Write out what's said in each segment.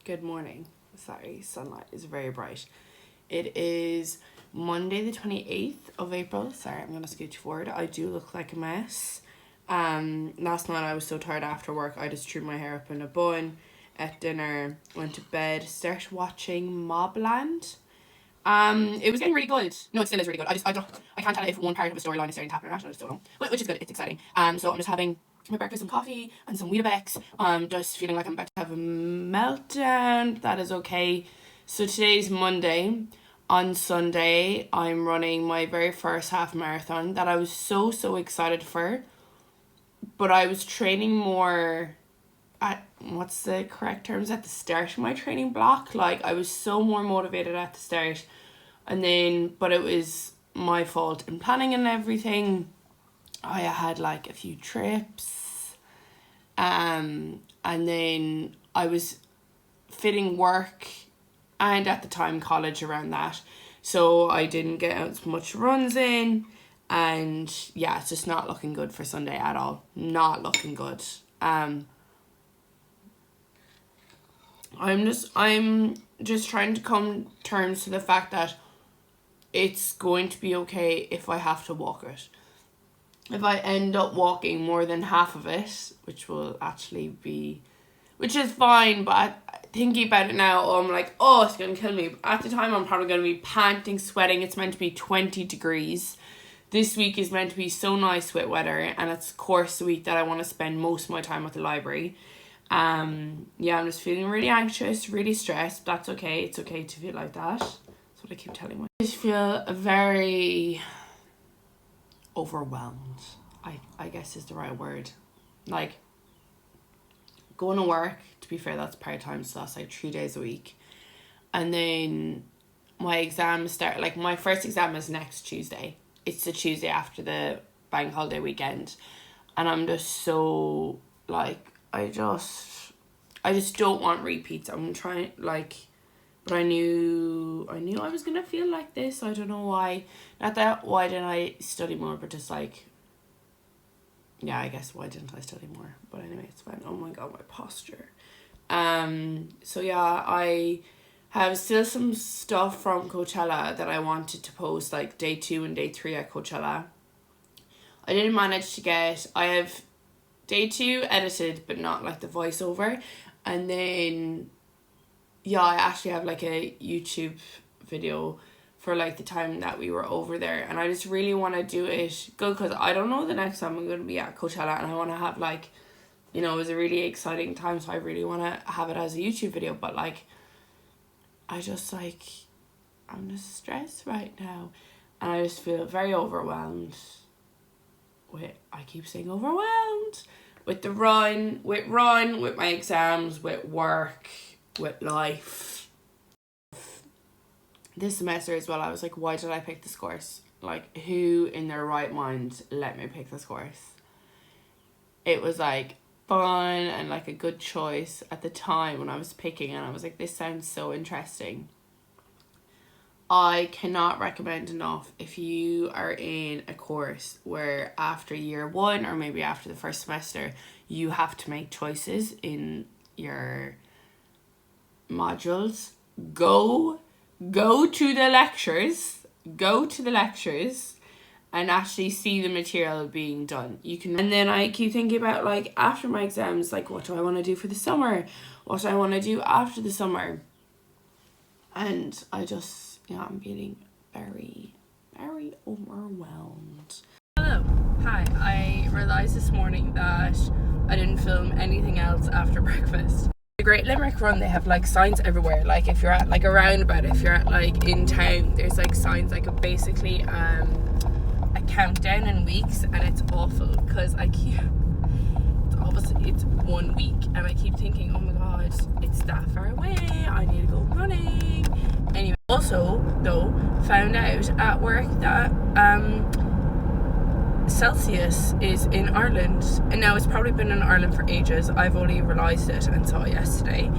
Good morning. Sorry, sunlight is very bright. It is Monday the 28th of April. Sorry, I'm going to scooch forward. I do look like a mess. Last night I was so tired after work. I just threw my hair up in a bun, ate dinner, went to bed, started watching Mobland. It was getting really good. No, it still is really good. I can't tell if one part of a storyline is starting to happen or not. I just don't know. Which is good. It's exciting. So I'm just having my breakfast, some coffee and some Weetabix. Just feeling like I'm about to have a meltdown. That is okay. So today's Monday. On Sunday, I'm running my very first half marathon that I was so excited for. But I was training more at, what's the correct terms, at the start of my training block. Like, I was so more motivated at the start. But it was my fault in planning and everything. I had like a few trips. And then I was fitting work and at the time college around that. So I didn't get as much runs in. And yeah, it's just not looking good for Sunday at all. Not looking good. I'm just trying to come to terms to the fact that it's going to be okay if I have to walk it. If I end up walking more than half of it, which is fine, but thinking about it now, I'm like, oh, it's going to kill me. But at the time, I'm probably going to be panting, sweating. It's meant to be 20 degrees. This week is meant to be so nice with weather, and it's course the week that I want to spend most of my time at the library. I'm just feeling really anxious, really stressed. That's okay. It's okay to feel like that. That's what I keep telling myself. I just feel very overwhelmed. I guess is the right word. Like, going to work, to be fair, that's part-time, so that's like 3 days a week. And then my exams start, like my first exam is next Tuesday. It's the Tuesday after the bank holiday weekend. And I'm just so, like, I just don't want repeats. I'm trying, like, but I knew I was going to feel like this. I don't know why. Not that, why didn't I study more, but just like, yeah, I guess why didn't I study more? But anyway, it's fine. Oh my God, my posture. So yeah, I have still some stuff from Coachella that I wanted to post, like day 2 and day 3 at Coachella. I didn't manage to get, I have day 2 edited, but not like the voiceover. And then, yeah, I actually have like a YouTube video for like the time that we were over there. And I just really want to do it good because I don't know the next time I'm going to be at Coachella. And I want to have like, you know, it was a really exciting time. So I really want to have it as a YouTube video. But like, I'm just stressed right now. And I just feel very overwhelmed. I keep saying overwhelmed. With my exams, with work, with life. This semester as well, I was like, why did I pick this course? Like, who in their right mind let me pick this course? It was like fun and like a good choice at the time when I was picking, and I was like, this sounds so interesting. I cannot recommend enough if you are in a course where after year 1 or maybe after the first semester, you have to make choices in your modules. Go to the lectures and actually see the material being done. And then I keep thinking about, like, after my exams, like, what do I want to do for the summer? What do I want to do after the summer? And I'm feeling very, very overwhelmed. Hello. Hi. I realised this morning that I didn't film anything else after breakfast. The Great Limerick Run, they have like signs everywhere. Like if you're at like a roundabout, if you're at like in town, there's like signs like basically a countdown in weeks, and it's awful because it's 1 week and I keep thinking, oh my God, it's that far away, I need to go running. Anyway, also though, found out at work that Celsius is in Ireland, and now it's probably been in Ireland for ages. I've only realised it and saw it yesterday.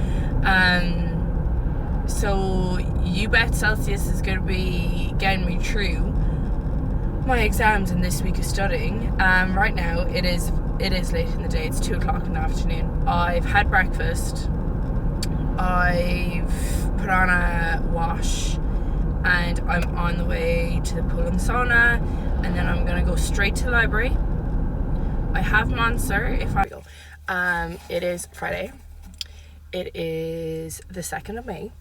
So you bet Celsius is going to be getting me through my exams in this week of studying. Right now it is late in the day. It's 2:00 in the afternoon. I've had breakfast. I I've put on a wash and I'm on the way to the pool and sauna, and then I'm gonna go straight to the library. I have Monster if I go. It is Friday. It is the 2nd of May.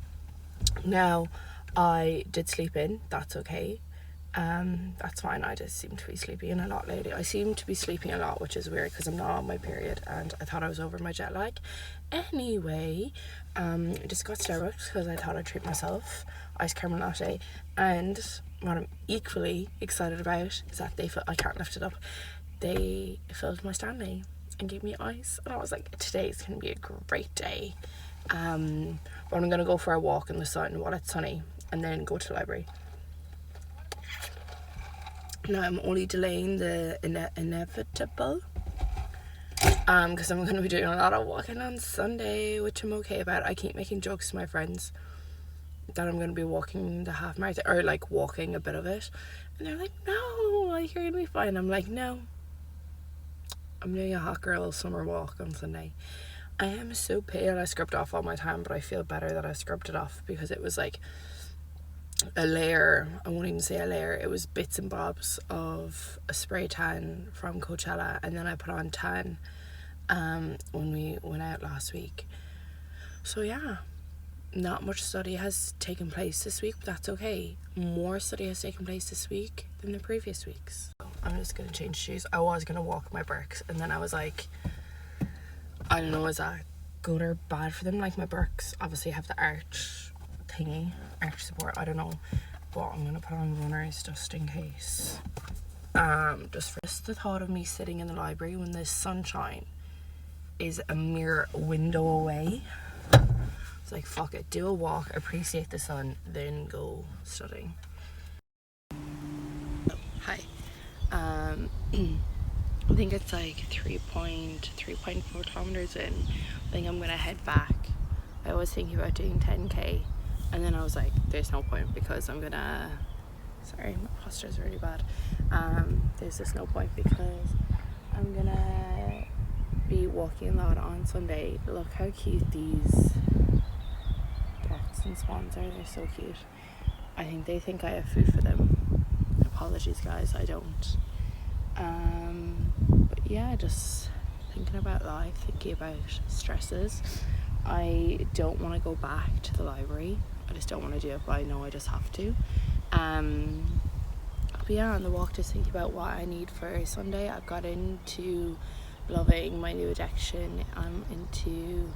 Now, I did sleep in. That's okay. That's fine. I just seem to be sleeping a lot lately. I seem to be sleeping a lot, which is weird because I'm not on my period and I thought I was over my jet lag. Anyway, I just got Starbucks because I thought I'd treat myself. Ice caramel latte. And what I'm equally excited about is that I can't lift it up. They filled my Stanley and gave me ice. And I was like, today's going to be a great day. But I'm going to go for a walk in the sun while it's sunny and then go to the library. Now I'm only delaying the inevitable because I'm going to be doing a lot of walking on Sunday, which I'm okay about. I keep making jokes to my friends that I'm going to be walking the half marathon or like walking a bit of it, and they're like, no, like you're going to be fine. I'm like, no, I'm doing a hot girl summer walk on Sunday. I am so pale. I scrubbed off all my tan, but I feel better that I scrubbed it off because it was like a layer. I won't even say a layer. It was bits and bobs of a spray tan from Coachella, and then I put on tan when we went out last week. So yeah, not much study has taken place this week, but that's okay. More study has taken place this week than the previous weeks. I'm just gonna change shoes. I was gonna walk my Birks, and then I was like, I don't know, is that good or bad for them? Like my Birks obviously have the arch support, I don't know, but I'm gonna put on runners just in case. Just for the thought of me sitting in the library when the sunshine is a mere window away. It's like, fuck it, do a walk, appreciate the sun, then go studying. Hi. I think it's like 3.4 kilometers in. I think I'm gonna head back. I was thinking about doing 10k, and then I was like, there's no point because I'm gonna, sorry, my posture's really bad. There's just no point because I'm gonna be walking a lot on Sunday. Look how cute these ducks and swans are. They're so cute. I think they think I have food for them. Apologies guys, I don't. But yeah, just thinking about life, thinking about stresses. I don't want to go back to the library. I just don't want to do it, but I know I just have to. But yeah, on the walk, just thinking about what I need for Sunday. I've got into loving my new addiction. I'm into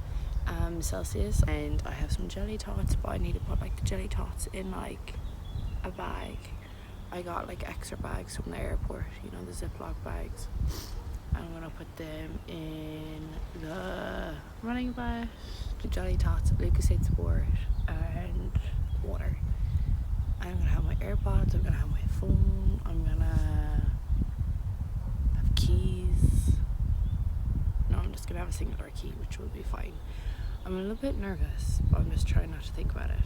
Celsius, and I have some jelly tots, but I need to put like the jelly tots in like a bag. I got like extra bags from the airport, you know, the Ziploc bags. I'm gonna put them in the running bag, the jelly tots, Lucozade Sport, and water. I'm gonna have my AirPods, I'm gonna have my phone, I'm gonna have keys. No, I'm just gonna have a singular key, which will be fine. I'm a little bit nervous, but I'm just trying not to think about it.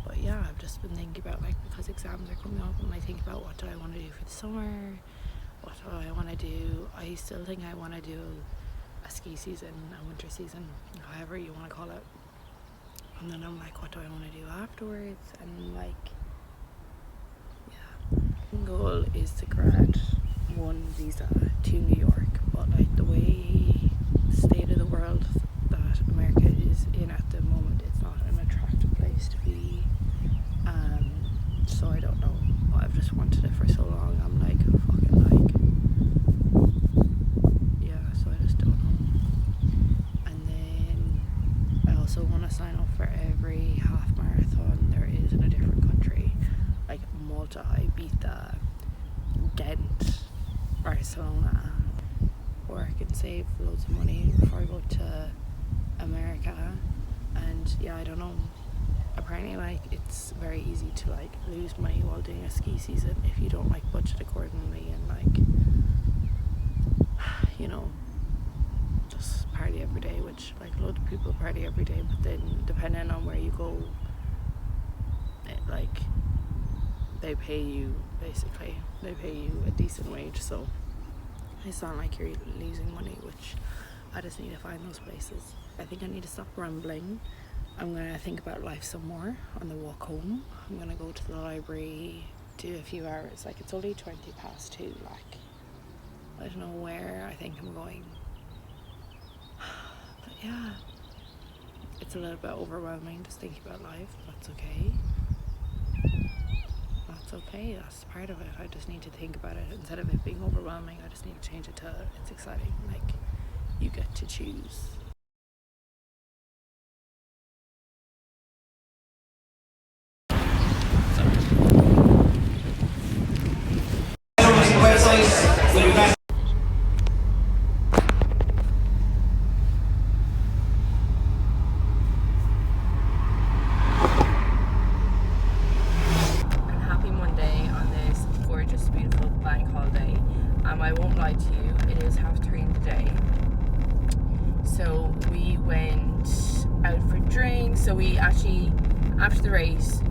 But yeah, I've just been thinking about, like, because exams are coming up, and I think about what do I want to do for the summer, what do I want to do. I still think I want to do a ski season, a winter season, however you want to call it. And then I'm like, what do I want to do afterwards? And like, yeah, my goal is to grad one visa to New York, but like the way state of the world that America is in at the moment, it's not an attractive place to be. So I don't know, but I've just wanted it for so long. I'm like, fuck it, like, yeah, so I just don't know. And then I also want to sign up for every half marathon there is in a different country, like Malta, Ibiza, Ghent, Barcelona, where I can save loads of money before I go to America. And yeah, I don't know, apparently like it's very easy to like lose money while doing a ski season if you don't like budget accordingly and like, you know, just party every day, which like loads of people party every day, but then depending on where you go, it, like, they pay you a decent wage, so it's not like you're losing money, which I just need to find those places. I think I need to stop rambling I'm going to think about life some more on the walk home. I'm going to go to the library, do a few hours. Like, it's only 2:20. Like, I don't know where I think I'm going. But yeah, it's a little bit overwhelming just thinking about life. That's okay. That's okay. That's part of it. I just need to think about it. Instead of it being overwhelming, I just need to change it to it's exciting. Like, you get to choose. Happy Monday on this gorgeous, beautiful bank holiday. I won't lie to you, it is 3:30 in the day. So we went out for drinks. So we actually, after the race,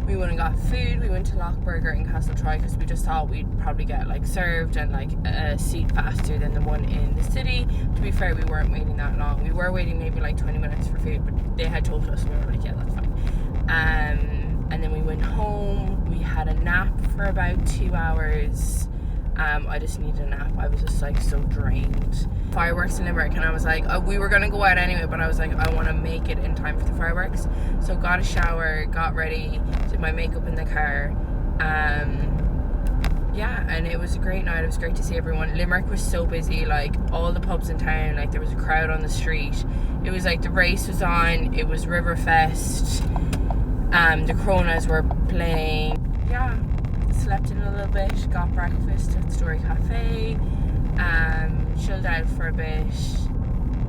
we went and got food. We went to Lochburger in Castletroy because we just thought we'd probably get like served and like a seat faster than the one in the city. To be fair, we weren't waiting that long. We were waiting maybe like 20 minutes for food, but they had told us, and we were like, yeah, that's fine. And then we went home. We had a nap for about 2 hours. I just needed a nap. I was just like so drained. Fireworks in Limerick, and I was like, we were gonna go out anyway, but I was like, I want to make it in time for the fireworks. So got a shower, got ready, did my makeup in the car. Yeah, and it was a great night. It was great to see everyone. Limerick was so busy, like all the pubs in town, like there was a crowd on the street. It was like the race was on, it was Riverfest, the Coronas were playing. Yeah, slept in a little bit, got breakfast at Story Cafe, chilled out for a bit,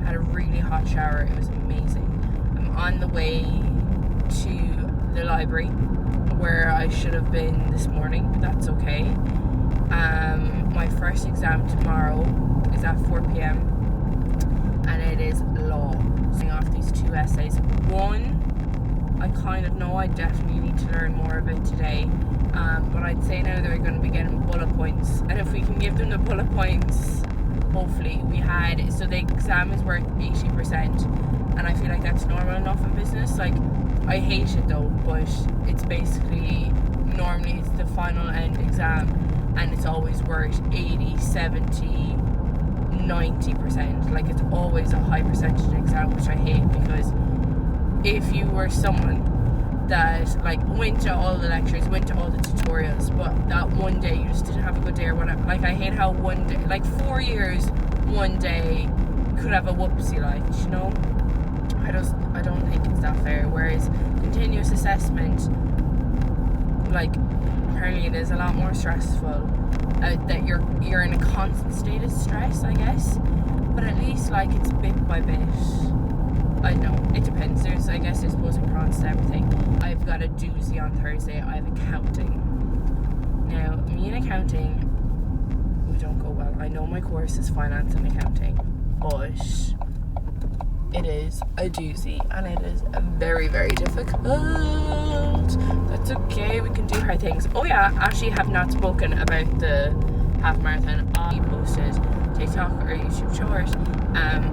had a really hot shower. It was amazing. I'm on the way to the library where I should have been this morning, but that's okay. My first exam tomorrow is at 4 p.m. and it is law. Seeing off these 2 essays. One, I kind of know I definitely need to learn more of it today. But I'd say now they're going to be getting bullet points, and if we can give them the bullet points, hopefully. So the exam is worth 80%, and I feel like that's normal enough in business. Like, I hate it though, but it's basically, normally it's the final end exam, and it's always worth 80, 70, 90%. Like, it's always a high percentage exam, which I hate, because if you were someone that like went to all the lectures, went to all the tutorials, but that one day you just didn't have a good day or whatever. Like, I hate how one day, like 4 years, one day could have a whoopsie, like, you know. I don't think it's that fair. Whereas continuous assessment, like, apparently it is a lot more stressful. That you're in a constant state of stress, I guess. But at least like it's bit by bit. I know, it depends. I guess there's pros and cons to everything. I've got a doozy on Thursday. I have accounting. Now, me and accounting, we don't go well. I know my course is finance and accounting, but it is a doozy, and it is very, very difficult. That's okay, we can do hard things. Oh yeah, actually have not spoken about the half marathon. I posted TikTok or YouTube short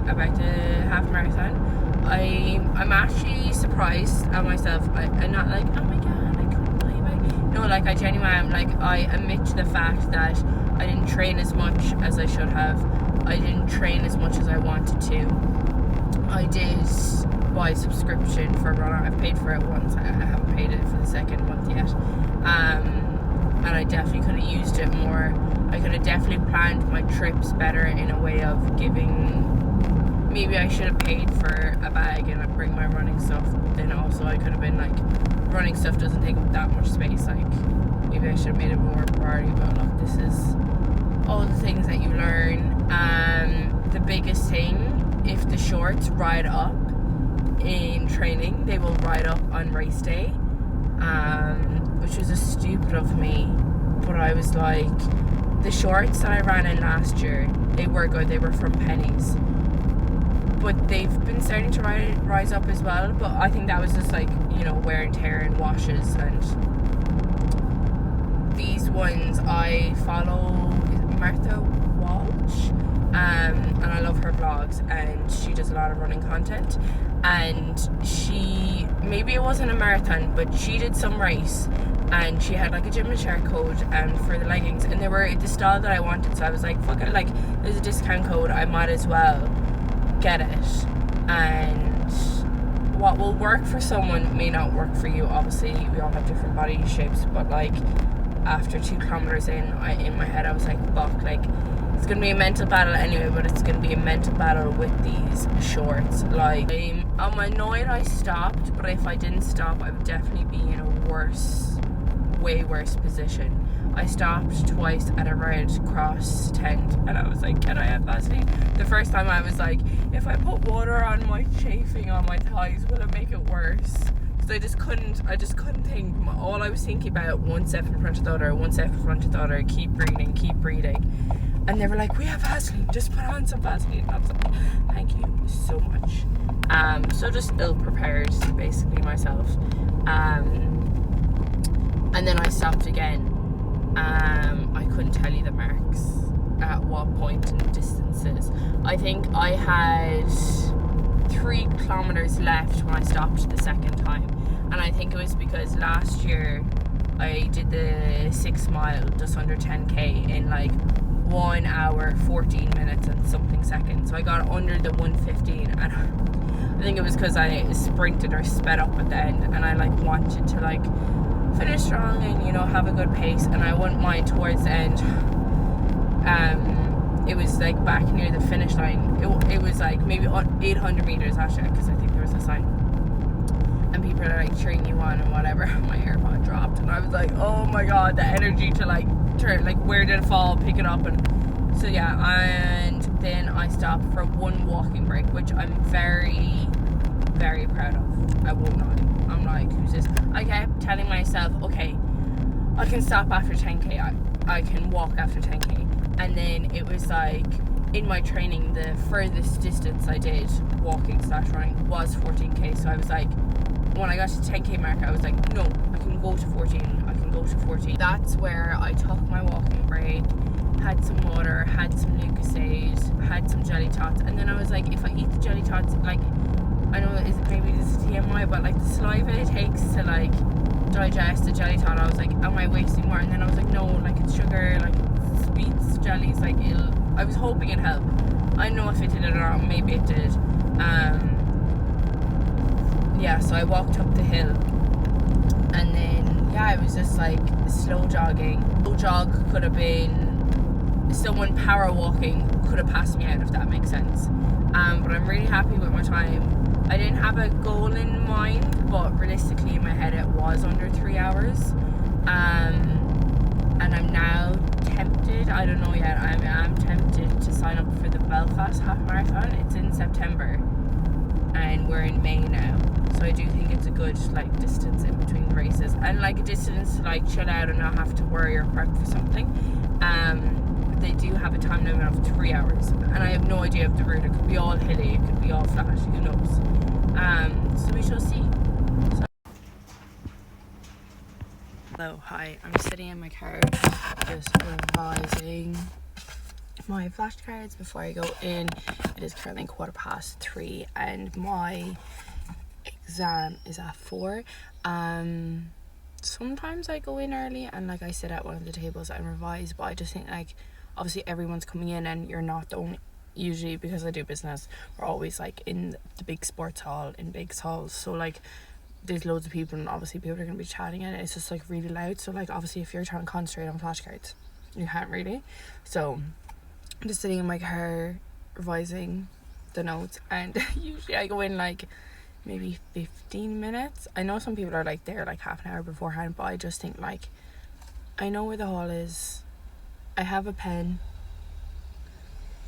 about the half marathon. I'm actually surprised at myself. I'm not like, oh my god, I couldn't believe it. No, like, I genuinely am. Like, I admit to the fact that I didn't train as much as I should have. I didn't train as much as I wanted to. I did buy a subscription for Runner. I've paid for it once. I haven't paid it for the second month yet. And I definitely could have used it more. I could have definitely planned my trips better in a way of giving. Maybe I should have paid for a bag and I'd bring my running stuff. But then also I could have been like, running stuff doesn't take up that much space. Like, maybe I should have made it more priority. But look, this is all the things that you learn. The biggest thing, if the shorts ride up in training, they will ride up on race day, which was a stupid of me. But I was like, the shorts that I ran in last year, they were good. They were from Pennies, but they've been starting to rise up as well. But I think that was just like, you know, wear and tear and washes. And these ones, I follow Martha Walsh. and I love her vlogs, and she does a lot of running content. And maybe it wasn't a marathon, but she did some race, and she had like a gym and share code for the leggings, and they were the style that I wanted. So I was like, fuck it, like there's a discount code, I might as well get it. And what will work for someone may not work for you. Obviously we all have different body shapes, but like after 2 kilometers in my head I was like, fuck, like it's gonna be a mental battle anyway, but it's gonna be a mental battle with these shorts. Like I'm annoyed I stopped, but if I didn't stop I would definitely be in a way worse position. I stopped twice at a Red Cross tent, and I was like, can I have Vaseline? The first time I was like, if I put water on my chafing on my thighs, will it make it worse? So I just couldn't think. All I was thinking about, one step in front of the other, one step in front of the other, keep breathing. And they were like, we have Vaseline, just put on some Vaseline. And I was like, thank you so much. So just ill prepared, basically, myself. And then I stopped again. I couldn't tell you the marks at what point in distances. I think I had 3 kilometers left when I stopped the second time, and I think it was because last year I did the 6 mile just under 10k in like 1 hour 14 minutes and something seconds. So I got under the 1:15, and I think it was because I sprinted or sped up at the end, and I like wanted to like finish strong and, you know, have a good pace. And I wouldn't mind towards the end, it was like back near the finish line, it was like maybe 800 meters actually, because I think there was a sign, and people are like cheering you on and whatever. My AirPod dropped, and I was like, oh my god, the energy to like turn, like where did it fall, pick it up. And so yeah, and then I stopped for 1 walking break, which I'm very, very proud of. I won't lie. I'm like, who's this? I kept telling myself, okay, I can stop after 10k, I can walk after 10k. And then it was like, in my training, the furthest distance I did walking / running was 14k. So I was like, when I got to 10k mark, I was like, no, I can go to 14. That's where I took my walking break, had some water, had some Lucozade, had some jelly tots. And then I was like, if I eat the jelly tots, like, I know maybe this is TMI, but like the saliva it takes to like digest the jelly tot, I was like, am I wasting more? And then I was like, no, like it's sugar, like sweets, jellies, like I was hoping it helped. I don't know if it did it or not, maybe it did. Yeah, so I walked up the hill, and then yeah, it was just like slow jogging. Slow jog could have been someone power walking, could have passed me out, if that makes sense. But I'm really happy with my time. I didn't have a goal in mind, but realistically in my head it was under 3 hours. And I'm now tempted, I don't know yet, I'm tempted to sign up for the Belfast half marathon. It's in September and we're in May now, so I do think it's a good like distance in between the races, and like a distance to like chill out and not have to worry or prep for something. They do have a time limit of 3 hours, and I have no idea of the route. It could be all hilly, it could be all flat, who knows. So we shall see. Hello, hi, I'm sitting in my car just revising my flashcards before I go in. It is currently 3:15 and my exam is at 4. Sometimes I go in early and like I sit at one of the tables and revise, but I just think like obviously everyone's coming in and you're not the only, usually because I do business, we're always like in the big sports hall, in big halls, so like there's loads of people and obviously people are going to be chatting and it's just like really loud. So like obviously if you're trying to concentrate on flashcards you can't really. So I'm just sitting in my car revising the notes, and usually I go in like maybe 15 minutes. I know some people are like there like half an hour beforehand, but I just think like I know where the hall is, I have a pen.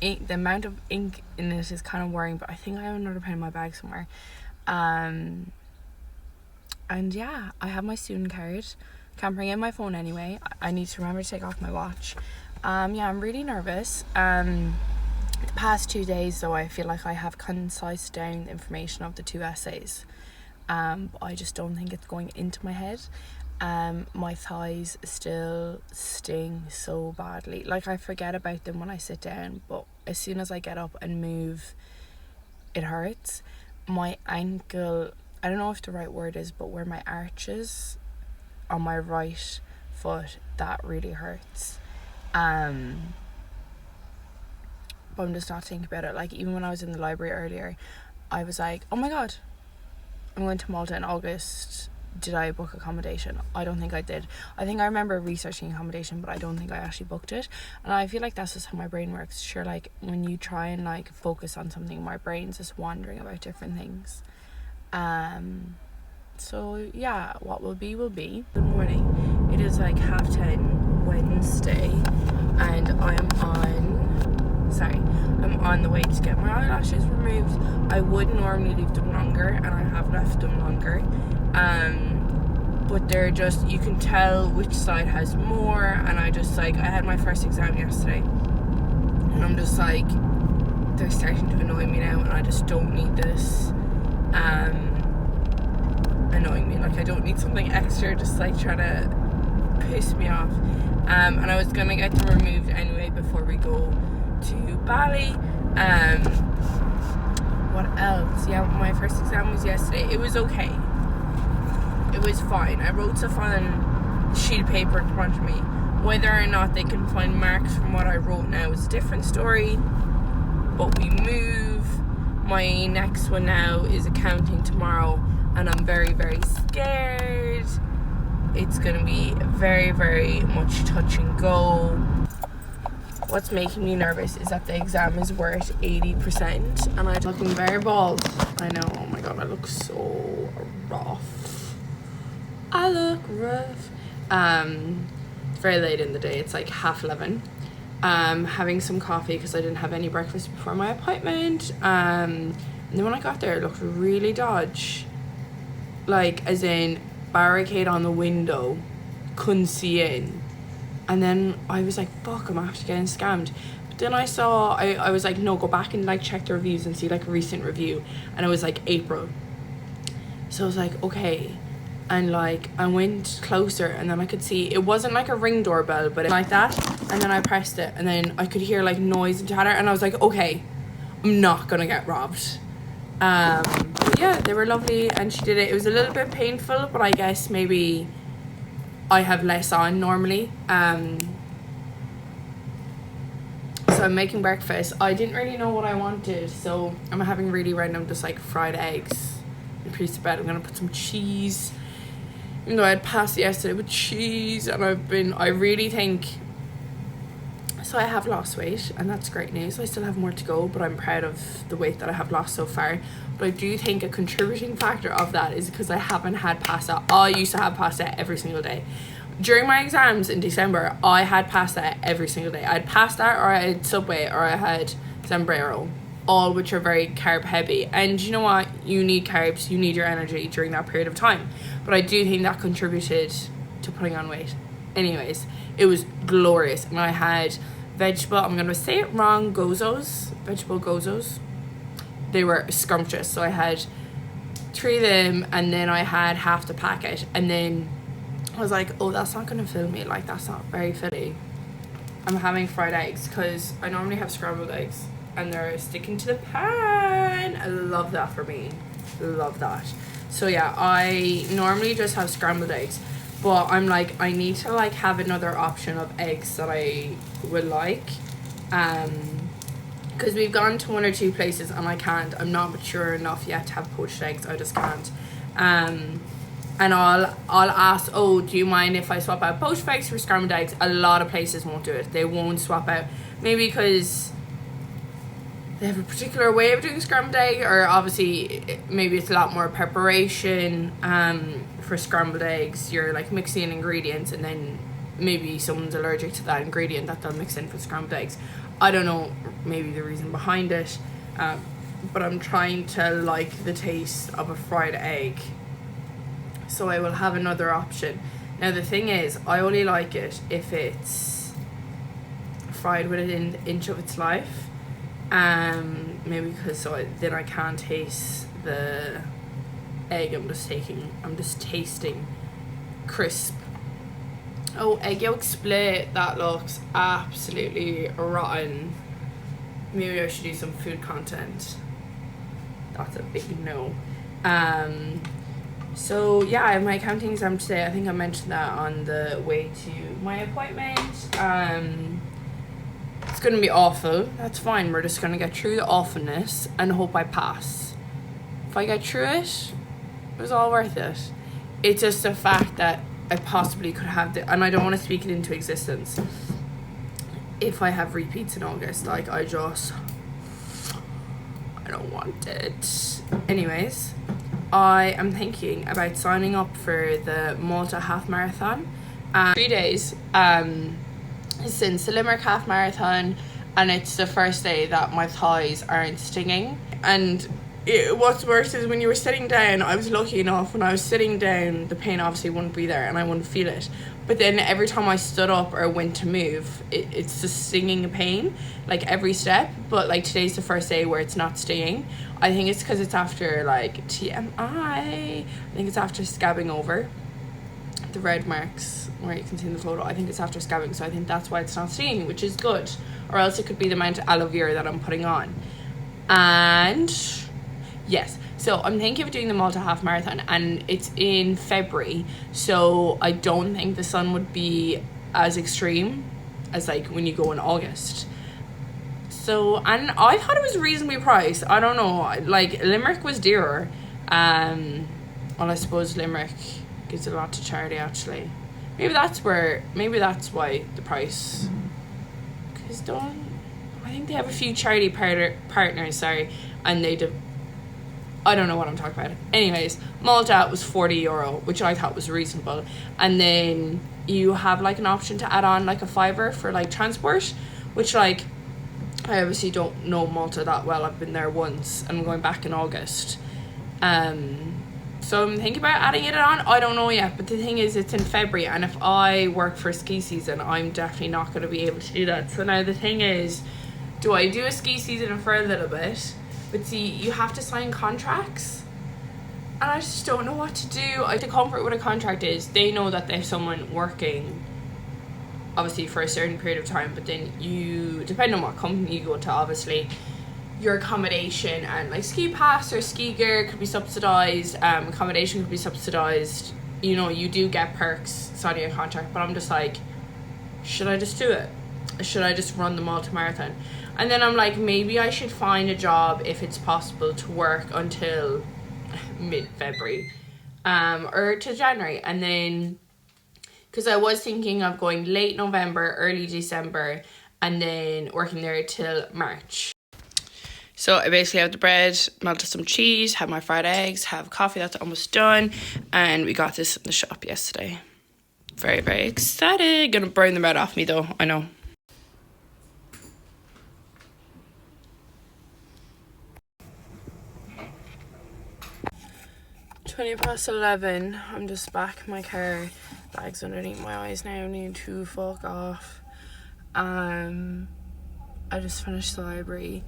The amount of ink in it is kind of worrying, but I think I have another pen in my bag somewhere. And yeah, I have my student card. Can't bring in my phone anyway. I need to remember to take off my watch. Yeah, I'm really nervous. The past 2 days though, I feel like I have concised down the information of the 2 essays. But I just don't think it's going into my head. My thighs still sting so badly. Like, I forget about them when I sit down, but as soon as I get up and move, it hurts. My ankle, I don't know if the right word is, but where my arches on my right foot, that really hurts. But I'm just not thinking about it. Like, even when I was in the library earlier, I was like, oh my god, I'm going to Malta in August. Did I book accommodation? I don't think I did. I think I remember researching accommodation, but I don't think I actually booked it. And I feel like that's just how my brain works. Sure, like, when you try and like focus on something, my brain's just wandering about different things. So yeah, what will be will be. Good morning. It is like 10:30 Wednesday, and I'm on the way to get my eyelashes removed. I would normally leave them longer, and I have left them longer. But they're just, you can tell which side has more, and I just like, I had my first exam yesterday, and I'm just like, they're starting to annoy me now, and I just don't need this annoying me. Like, I don't need something extra just like trying to piss me off. And I was gonna get them removed anyway before we go to Bali. What else? Yeah, my first exam was yesterday. It was okay. It was fine. I wrote stuff on a sheet of paper in front of me. Whether or not they can find marks from what I wrote now is a different story. But we move. My next one now is accounting tomorrow, and I'm very, very scared. It's going to be very, very much touch and go. What's making me nervous is that the exam is worth 80%, and I'm looking very bald. I know, oh my god, I look so rough. I look rough. It's very late in the day. It's like 11:30. Having some coffee because I didn't have any breakfast before my appointment. And then when I got there, it looked really dodgy. Like, as in, barricade on the window, couldn't see in. And then I was like, fuck, I'm after getting scammed. But then I saw, I was like, no, go back and like check the reviews and see like a recent review. And it was like April. So I was like, okay. And like, I went closer, and then I could see, it wasn't like a Ring doorbell, but it like that. And then I pressed it, and then I could hear like noise and chatter, and I was like, okay, I'm not gonna get robbed. But yeah, they were lovely, and she did it. It was a little bit painful, but I guess maybe I have less on normally. So I'm making breakfast. I didn't really know what I wanted, so I'm having really random, just like fried eggs and a piece of bread. I'm gonna put some cheese. Even though I had pasta yesterday with cheese, and I really think, so I have lost weight, and that's great news. I still have more to go, but I'm proud of the weight that I have lost so far. But I do think a contributing factor of that is because I haven't had pasta. I used to have pasta every single day. During my exams in December, I had pasta every single day. I had pasta, or I had Subway, or I had Sombrero, all which are very carb heavy. And you know what? You need carbs, you need your energy during that period of time. But I do think that contributed to putting on weight. Anyways, it was glorious. And I had vegetable, I'm going to say it wrong, vegetable gozos. They were scrumptious. So I had 3 of them, and then I had half the packet. And then I was like, oh, that's not going to fill me. Like, that's not very filling. I'm having fried eggs because I normally have scrambled eggs, and they're sticking to the pan. I love that for me. Love that. So yeah, I normally just have scrambled eggs, but I'm like, I need to like have another option of eggs that I would like, because we've gone to 1 or 2 places, and I'm not mature enough yet to have poached eggs. I just can't. And I'll ask, oh, do you mind if I swap out poached eggs for scrambled eggs? A lot of places won't do it. They won't swap out, maybe because they have a particular way of doing scrambled egg, or obviously maybe it's a lot more preparation. For scrambled eggs, you're like mixing ingredients, and then maybe someone's allergic to that ingredient that they'll mix in for scrambled eggs. I don't know, maybe the reason behind it, but I'm trying to like the taste of a fried egg, so I will have another option. Now the thing is, I only like it if it's fried within an inch of its life. Maybe because then I can't taste the egg. I'm just tasting crisp. Oh, egg yolk split, that looks absolutely rotten. Maybe I should do some food content. That's a big no. So yeah, I have my accounting exam today. I think I mentioned that on the way to my appointment. It's gonna be awful. That's fine. We're just gonna get through the awfulness and hope I pass. If I get through it, it was all worth it. It's just the fact that I possibly could have the, and I don't want to speak it into existence, if I have repeats in August. Like, I don't want it. Anyways, I am thinking about signing up for the Malta half marathon. 3 days since the Limerick half marathon, and it's the first day that my thighs aren't stinging. And what's worse is when you were sitting down, I was lucky enough, when I was sitting down, the pain obviously wouldn't be there and I wouldn't feel it. But then every time I stood up or went to move, it's the stinging pain, like every step. But like today's the first day where it's not stinging. I think it's because it's after like TMI. I think it's after scabbing over. The red marks where you can see in the photo, I think it's after scabbing, so I think that's why it's not stinging, which is good. Or else it could be the amount of aloe vera that I'm putting on. And yes, so I'm thinking of doing the Malta half marathon, and it's in February, so I don't think the sun would be as extreme as like when you go in August. So, and I thought it was reasonably priced. I don't know, like Limerick was dearer. Well, I suppose Limerick gives a lot to charity actually. Maybe that's why the price. Because I think they have a few charity partners, and they do. I don't know what I'm talking about. Anyways, Malta was €40, which I thought was reasonable. And then you have like an option to add on like a $5 for like transport, which like, I obviously don't know Malta that well. I've been there once and I'm going back in August. So I'm thinking about adding it on. I don't know yet, but the thing is, it's in February, and if I work for ski season, I'm definitely not going to be able to do that. So now the thing is, do I do a ski season for a little bit? But see, you have to sign contracts, and I just don't know what to do. The comfort with a contract is they know that they have someone working, obviously for a certain period of time, but then you, depending on what company you go to, obviously, your accommodation and like ski pass or ski gear could be subsidized, accommodation could be subsidized. You know, you do get perks signing a contract, but I'm just like, should I just do it? Should I just run the Malta Marathon? And then I'm like, maybe I should find a job if it's possible to work until mid-February, or to January. And then, because I was thinking of going late November, early December, and then working there till March. So I basically have the bread, melted some cheese, have my fried eggs, have coffee that's almost done, and we got this in the shop yesterday. Very, very excited. Gonna burn the bread off me though, I know. $11. I'm just back in my car. Bags underneath my eyes now, need to fuck off. I just finished the library.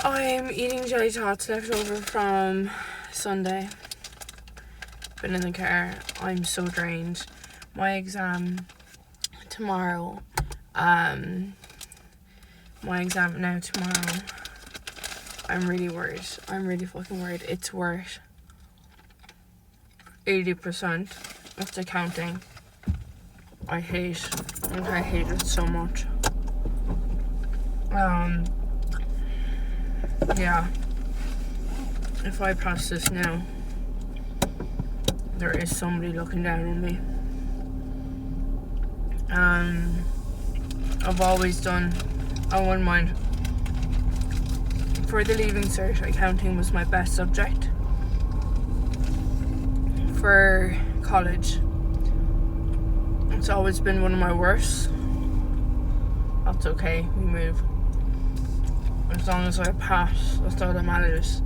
I'm eating jelly tots left over from Sunday. Been in the car. I'm so drained. My exam tomorrow. My exam now tomorrow. I'm really worried. I'm really fucking worried. It's worth 80%. That's accounting. I hate it so much. Yeah, if I pass this now, there is somebody looking down on me. I've always done, I wouldn't mind. For the leaving cert, accounting was my best subject. For college, it's always been one of my worst. That's okay, we move. As long as I pass, that's all that matters.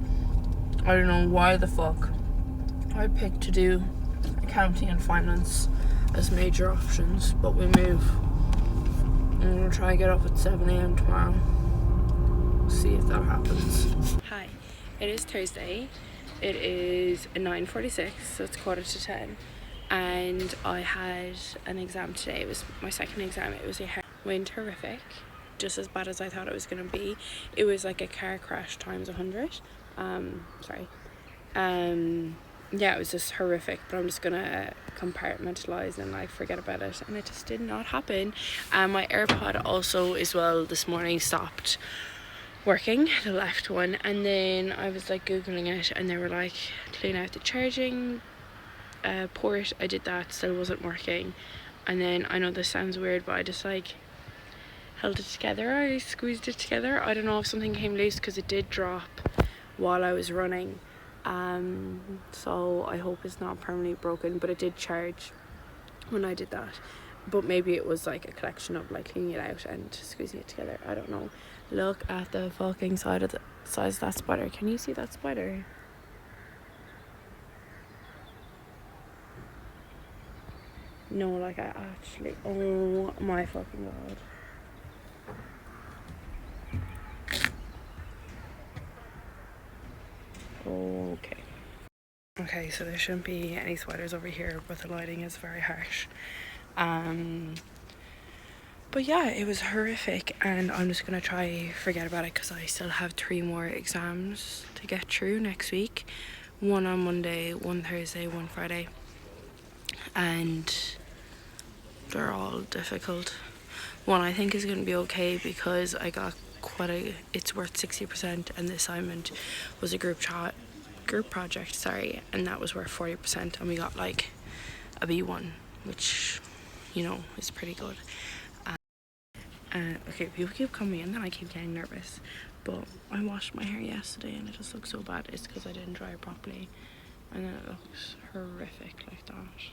I don't know why the fuck I picked to do accounting and finance as major options, but we move. I'm gonna try and get up at 7 a.m. tomorrow. See if that happens. Hi, it is Thursday. It is 9:46, so it's 9:45. and I had an exam today. It was my second exam. It went horrific, just as bad as I thought it was going to be. It was like a car crash times 100. Yeah, it was just horrific, but I'm just gonna compartmentalize and like forget about it, and it just did not happen. My AirPod also as well this morning stopped working, the left one, and then I was like googling it and they were like clean out the charging port. I did that, still wasn't working, and then I know this sounds weird, but I just like held it together. I squeezed it together. I don't know if something came loose because it did drop while I was running. So I hope it's not permanently broken, but it did charge when I did that. But maybe it was like a collection of like cleaning it out and squeezing it together. I don't know. Look at the fucking size of that spider. Can you see that spider? No, like I actually, oh my fucking god. Okay, so there shouldn't be any spiders over here, but the lighting is very harsh. But yeah, it was horrific, and I'm just gonna try forget about it because I still have 3 more exams to get through next week. 1 on Monday, 1 Thursday, 1 Friday, and they're all difficult. One I think is gonna be okay because I got it's worth 60%, and the assignment was a group project, and that was worth 40%, and we got like a B1, which, you know, is pretty good. Okay, people keep coming in and I keep getting nervous, but I washed my hair yesterday and it just looks so bad. It's because I didn't dry it properly, and then it looks horrific like that.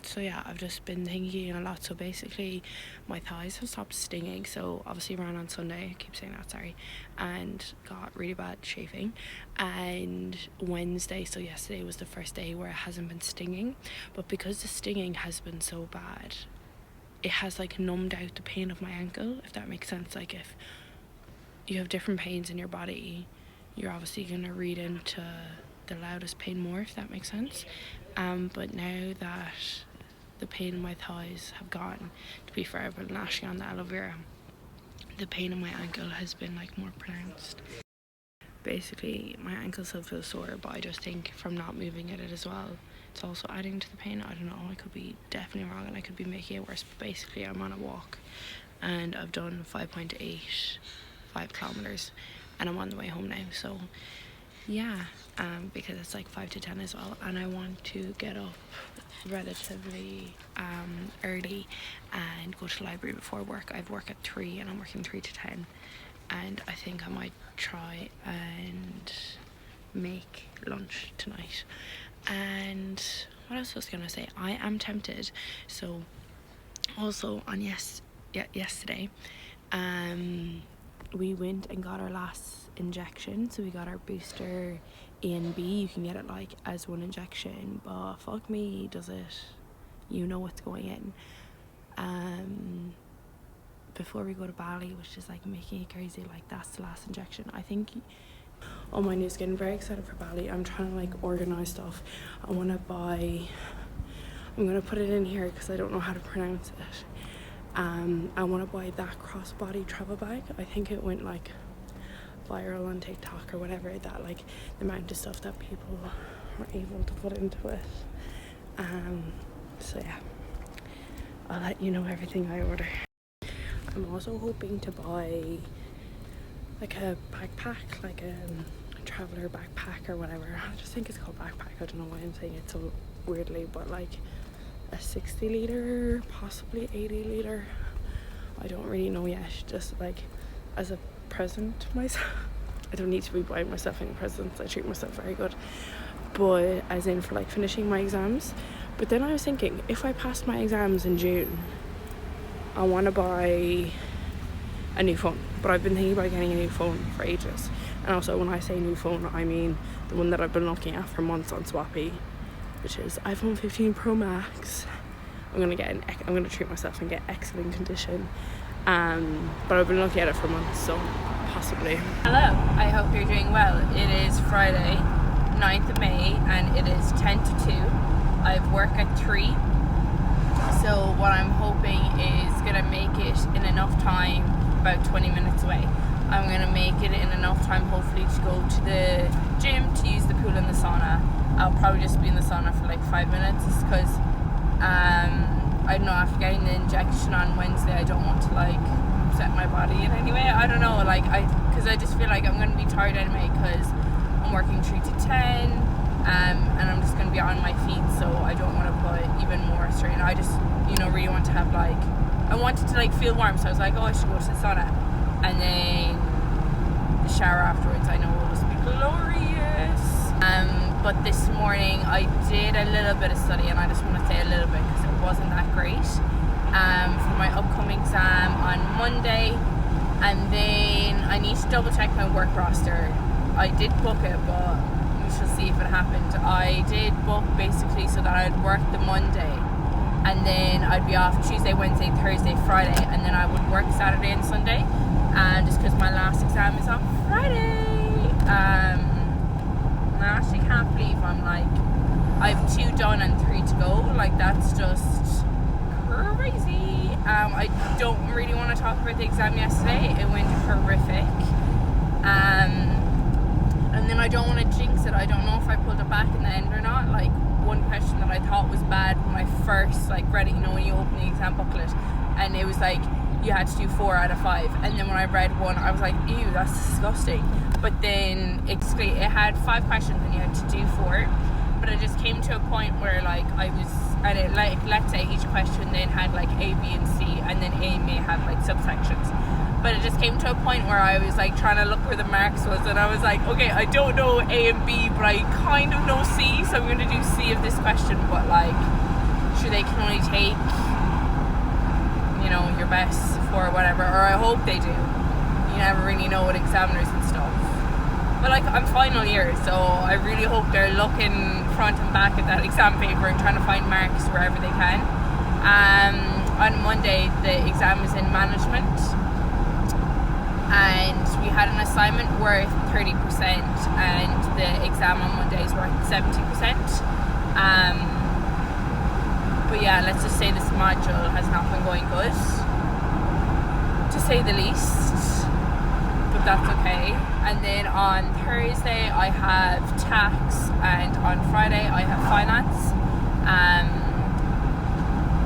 So yeah, I've just been thinking a lot. So basically my thighs have stopped stinging, so obviously ran on Sunday, I keep saying that, sorry, and got really bad chafing. And Wednesday, so yesterday, was the first day where it hasn't been stinging, but because the stinging has been so bad, it has like numbed out the pain of my ankle, if that makes sense. Like if you have different pains in your body, you're obviously gonna read into the loudest pain more, if that makes sense. But now that the pain in my thighs have gone, to be fair, I've been lashing on the aloe vera, the pain in my ankle has been like more pronounced. Basically my ankle still feels sore, but I just think from not moving it as well, it's also adding to the pain. I don't know, I could be definitely wrong and I could be making it worse, but basically I'm on a walk and I've done 5 kilometers and I'm on the way home now. So yeah, because it's like 5 to 10 as well, and I want to get up relatively early and go to the library before work. I have work at 3 and I'm working 3 to 10, and I think I might try and make lunch tonight. And what else was I gonna say? I am tempted. So also on yesterday, we went and got our last injection. So we got our booster A and B. You can get it like as 1 injection, but fuck me, does it, you know what's going in. Before we go to Bali, which is like making it crazy, like that's the last injection. I think, oh my news, getting very excited for Bali. I'm trying to like organize stuff. I'm gonna put it in here because I don't know how to pronounce it. I want to buy that crossbody travel bag. I think it went like viral on TikTok or whatever, that like the amount of stuff that people are able to put into it. So yeah, I'll let you know everything I order. I'm also hoping to buy like a backpack, like a traveler backpack or whatever. I just think it's called backpack. I don't know why I'm saying it so weirdly, but like a 60 litre, possibly 80 litre. I don't really know yet. Just like as a present to myself. I don't need to be buying myself any presents. I treat myself very good. But as in for like finishing my exams. But then I was thinking, if I pass my exams in June, I want to buy a new phone. But I've been thinking about getting a new phone for ages. And also when I say new phone, I mean the one that I've been looking at for months on Swappy, which is iPhone 15 Pro Max. I'm gonna treat myself and get excellent condition. But I've been looking at it for months, so possibly. Hello, I hope you're doing well. It is Friday, 9th of May, and it is 10 to 2. I I have work at 3. So what I'm hoping is going to make it in enough time, about 20 minutes away. I'm going to make it in enough time, hopefully, to go to the gym, to use the pool and the sauna. I'll probably just be in the sauna for like 5 minutes, because I don't know, after getting the injection on Wednesday, I don't want to like upset my body in any way. I don't know, like because I just feel like I'm going to be tired anyway, because I'm working 3 to 10, and I'm just going to be on my feet, so I don't want to put even more strain. I just, really want to have like, I wanted to like feel warm, so I was like, oh, I should go to the sauna, and then the shower afterwards, I know will just be glorious. But this morning I did a little bit of study, and I just want to say a little bit because it wasn't that great, for my upcoming exam on Monday. And then I need to double check my work roster. I did book it, but we shall see if it happened. I did book basically so that I'd work the Monday, and then I'd be off Tuesday, Wednesday, Thursday, Friday, and then I would work Saturday and Sunday, and just because my last exam is on Friday. I actually can't believe I'm like, I have 2 done and 3 to go. Like, that's just crazy. I don't really want to talk about the exam yesterday. It went horrific. And then I don't want to jinx it. I don't know if I pulled it back in the end or not. Like, one question that I thought was bad when I first read it, when you open the exam booklet, and it was like you had to do 4 out of 5, and then when I read one, I was like, ew, that's disgusting. But then it had 5 questions and you had to do 4, but it just came to a point where let's say each question then had like A, B and C, and then A may have like subsections, but it just came to a point where I was like trying to look where the marks was, and I was like, okay, I don't know A and B, but I kind of know C, so I'm going to do C of this question. But like, sure, they can only take your best for whatever, or I hope they do. You never really know with examiners and stuff. But like, I'm final year, so I really hope they're looking front and back at that exam paper and trying to find marks wherever they can. On Monday, the exam is in management, and we had an assignment worth 30%, and the exam on Monday is worth 70%. But yeah, let's just say this module has not been going good, to say the least, but that's okay. And then on Thursday I have tax, and on Friday I have finance,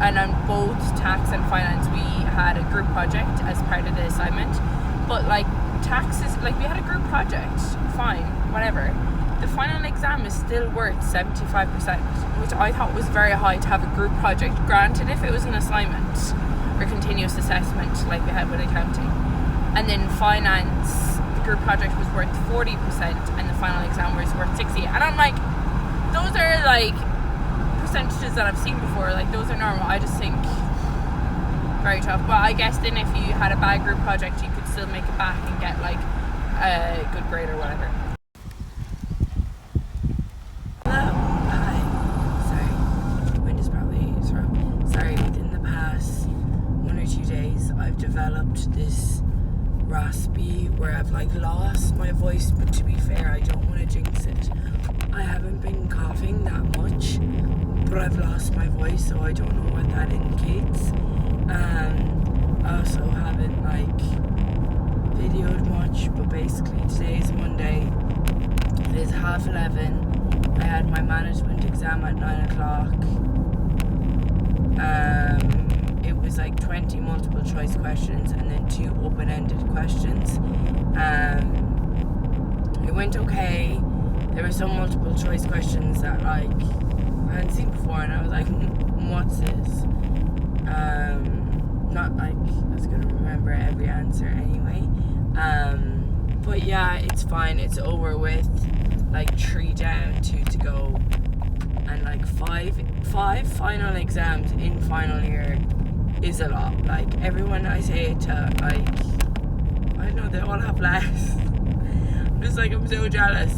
and on both tax and finance we had a group project as part of the assignment. But like, taxes, like, we had a group project, fine, whatever. The final exam is still worth 75%, which I thought was very high to have a group project. Granted, if it was an assignment or continuous assessment like we had with accounting. And then finance, the group project was worth 40%, and the final exam was worth 60%. And I'm like, those are like percentages that I've seen before. Like, those are normal. I just think very tough. But I guess then if you had a bad group project, you could still make it back and get like a good grade or whatever. Hello. Hi. Sorry. Wind is probably through. Sorry, within the past 1 or 2 days I've developed this raspy where I've like lost my voice, but to be fair, I don't want to jinx it. I haven't been coughing that much, but I've lost my voice, so I don't know what that indicates. I also haven't like videoed much, but basically today is Monday. It is 11:30. I had my management exam at 9 o'clock. It was like 20 multiple choice questions and then 2 open-ended questions. It went okay. There were some multiple choice questions that like I hadn't seen before, and I was like, what's this? Not like I was gonna remember every answer anyway. But yeah, it's fine, it's over with. Like 3 down, 2 to go, and like five final exams in final year is a lot. Like, everyone I say it to, like, I know they all have less. I'm just like, I'm so jealous,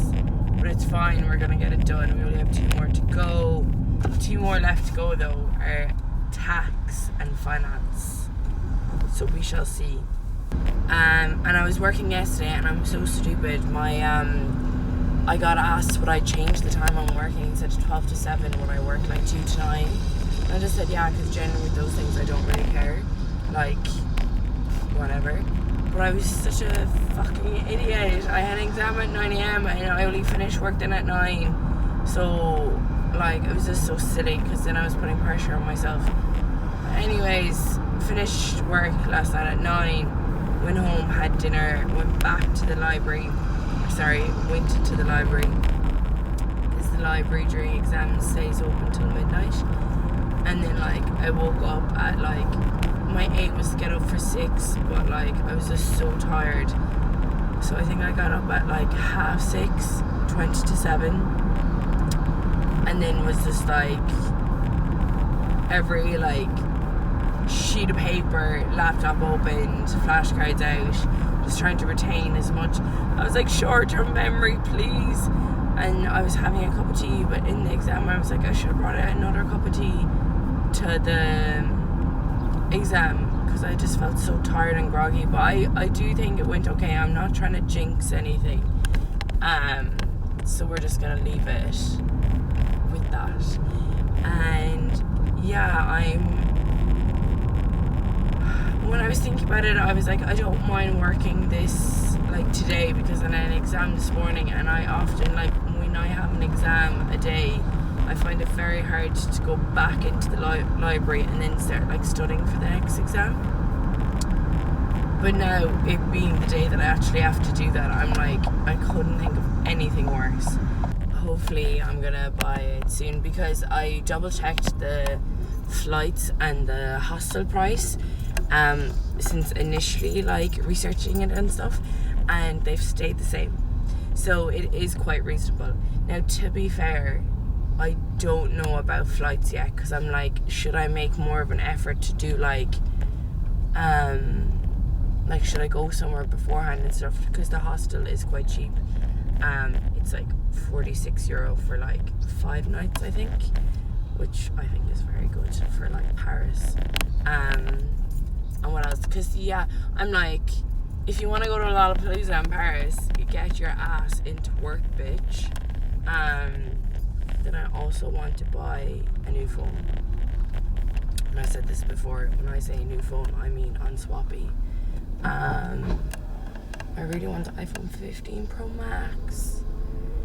but it's fine, we're gonna get it done. We only have 2 more to go. 2 more left to go though are tax and finance, so we shall see. And I was working yesterday, and I'm so stupid. My I got asked would I change the time I'm working instead of 12 to 7 when I work like 2 to 9. And I just said yeah, because generally with those things I don't really care. Like, whatever. But I was such a fucking idiot. I had an exam at 9 a.m. and I only finished work then at 9. So, like, it was just so silly because then I was putting pressure on myself. Anyways, finished work last night at 9, went home, had dinner, went back to the library. Went to the library. Because the library during exams stays open till midnight. And then, like, I woke up at, like, my 8 was to get up for 6, but, like, I was just so tired. So I think I got up at, like, 6:30, 20 to 7. And then was just, like, every, like, sheet of paper, laptop opened, flashcards out, just trying to retain as much. I was like, short-term memory, please. And I was having a cup of tea, but in the exam I was like, I should have brought out another cup of tea to the exam because I just felt so tired and groggy. But I do think it went okay. I'm not trying to jinx anything. So we're just gonna leave it with that. And yeah, when I was thinking about it, I was like, I don't mind working this like today because I had an exam this morning, and I often, like, when I have an exam a day, I find it very hard to go back into the library and then start like studying for the next exam. But now, it being the day that I actually have to do that, I'm like, I couldn't think of anything worse. Hopefully I'm gonna buy it soon because I double checked the flights and the hostel price since initially, like, researching it and stuff, and they've stayed the same, so it is quite reasonable. Now, to be fair, I don't know about flights yet because I'm like, should I make more of an effort to do like should I go somewhere beforehand and stuff, because the hostel is quite cheap. It's like €46 for like 5 nights, I think, which I think is very good for like Paris. And what else? Because yeah, I'm like, if you want to go to Lollapalooza in Paris, you get your ass into work, bitch. Then I also want to buy a new phone. And I said this before, when I say new phone, I mean on Swappy. I really want the iPhone 15 Pro Max.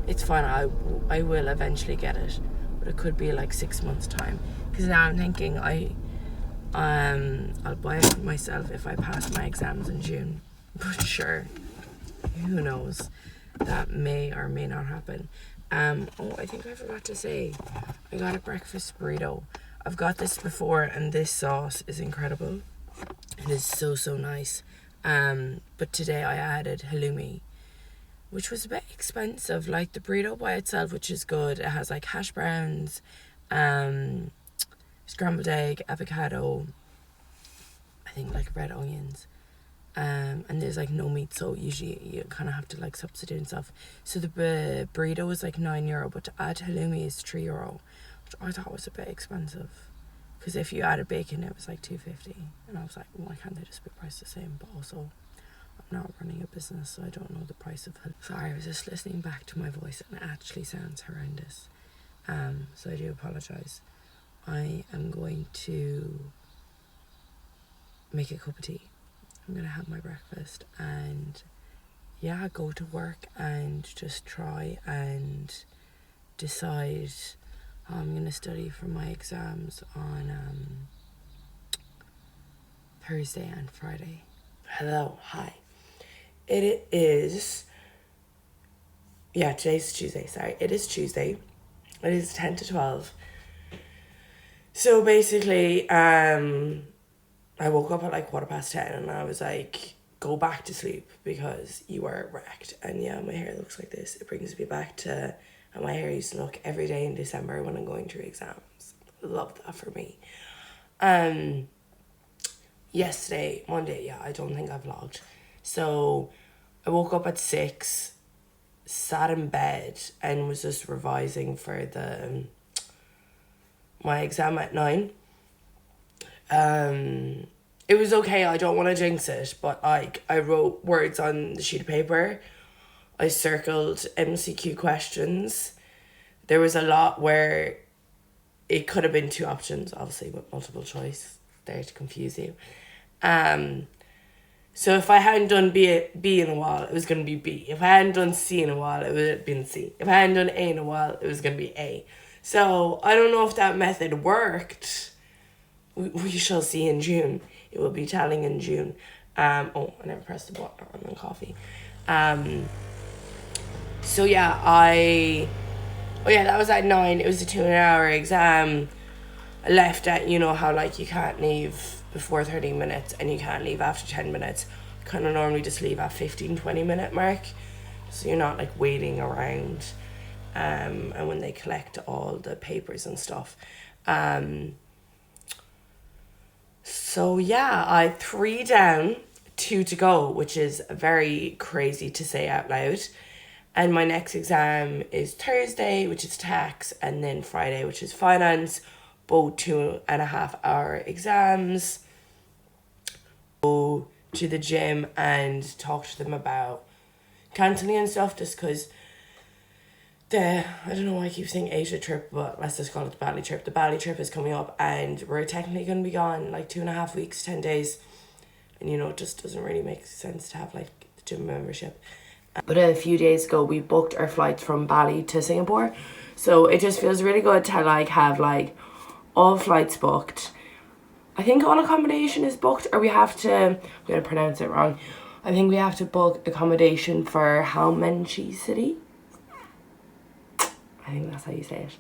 It's fine, I will eventually get it, but it could be like 6 months time, because now I'm thinking I'll buy it for myself if I pass my exams in June. But sure, who knows, that may or may not happen. I think I forgot to say, I got a breakfast burrito. I've got this before, and this sauce is incredible. It is so nice. But today I added halloumi, which was a bit expensive. Like, the burrito by itself, which is good, it has like hash browns, scrambled egg, avocado, I think like red onions, and there's like no meat, so usually you kind of have to like substitute and stuff. So the burrito was like €9, but to add halloumi is €3, which I thought was a bit expensive, because if you added bacon it was like $2.50, and I was like, why can't they just be priced the same? But also, I'm not running a business, so I don't know the price of it. Sorry, I was just listening back to my voice and it actually sounds horrendous. So I do apologise. I am going to make a cup of tea. I'm going to have my breakfast and yeah, go to work and just try and decide how I'm going to study for my exams on Thursday and Friday. Hello, hi. It is, yeah, today's Tuesday, sorry. It is Tuesday. It is 10 to 12. So basically, I woke up at like 10:15 and I was like, go back to sleep because you are wrecked. And yeah, my hair looks like this. It brings me back to how my hair used to look every day in December when I'm going through exams. Love that for me. Yesterday, Monday, yeah, I don't think I vlogged. So I woke up at 6, sat in bed and was just revising for my exam at 9. It was okay, I don't want to jinx it, but like, I wrote words on the sheet of paper, I circled MCQ questions. There was a lot where it could have been 2 options, obviously with multiple choice there to confuse you. So if I hadn't done B in a while, it was going to be B. If I hadn't done C in a while, it would have been C. If I hadn't done A in a while, it was going to be A. So I don't know if that method worked. We shall see in June. It will be telling in June. I never pressed the button on the coffee. So yeah, that was at 9. It was a 2-hour exam. I left at, you know how like you can't leave before 30 minutes and you can't leave after 10 minutes. I kind of normally just leave at 15-20 minute mark, so you're not like waiting around and when they collect all the papers and stuff. So yeah, I 3 down, 2 to go, which is very crazy to say out loud. And my next exam is Thursday, which is tax, and then Friday, which is finance. Both 2.5-hour exams. Go to the gym and talk to them about cancelling and stuff, just because I don't know why I keep saying Asia trip, but let's just call it the Bali trip. The Bali trip is coming up and we're technically going to be gone like 2.5 weeks, 10 days. And you know, it just doesn't really make sense to have like the gym membership. But a few days ago, we booked our flights from Bali to Singapore. So it just feels really good to like have like all flights booked. I think all accommodation is booked, or we have to, I'm going to pronounce it wrong. I think we have to book accommodation for Halmenchi City. I think that's how you say it.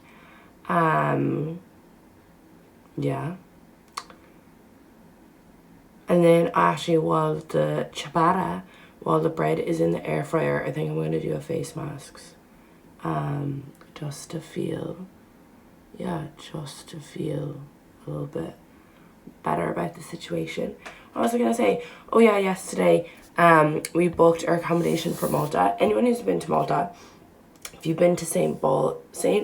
Yeah. And then actually while the bread is in the air fryer, I think I'm going to do a face masks. Just to feel a little bit better about the situation. What was I going to say? Oh yeah, yesterday we booked our accommodation for Malta. Anyone who's been to Malta, if you've been to St.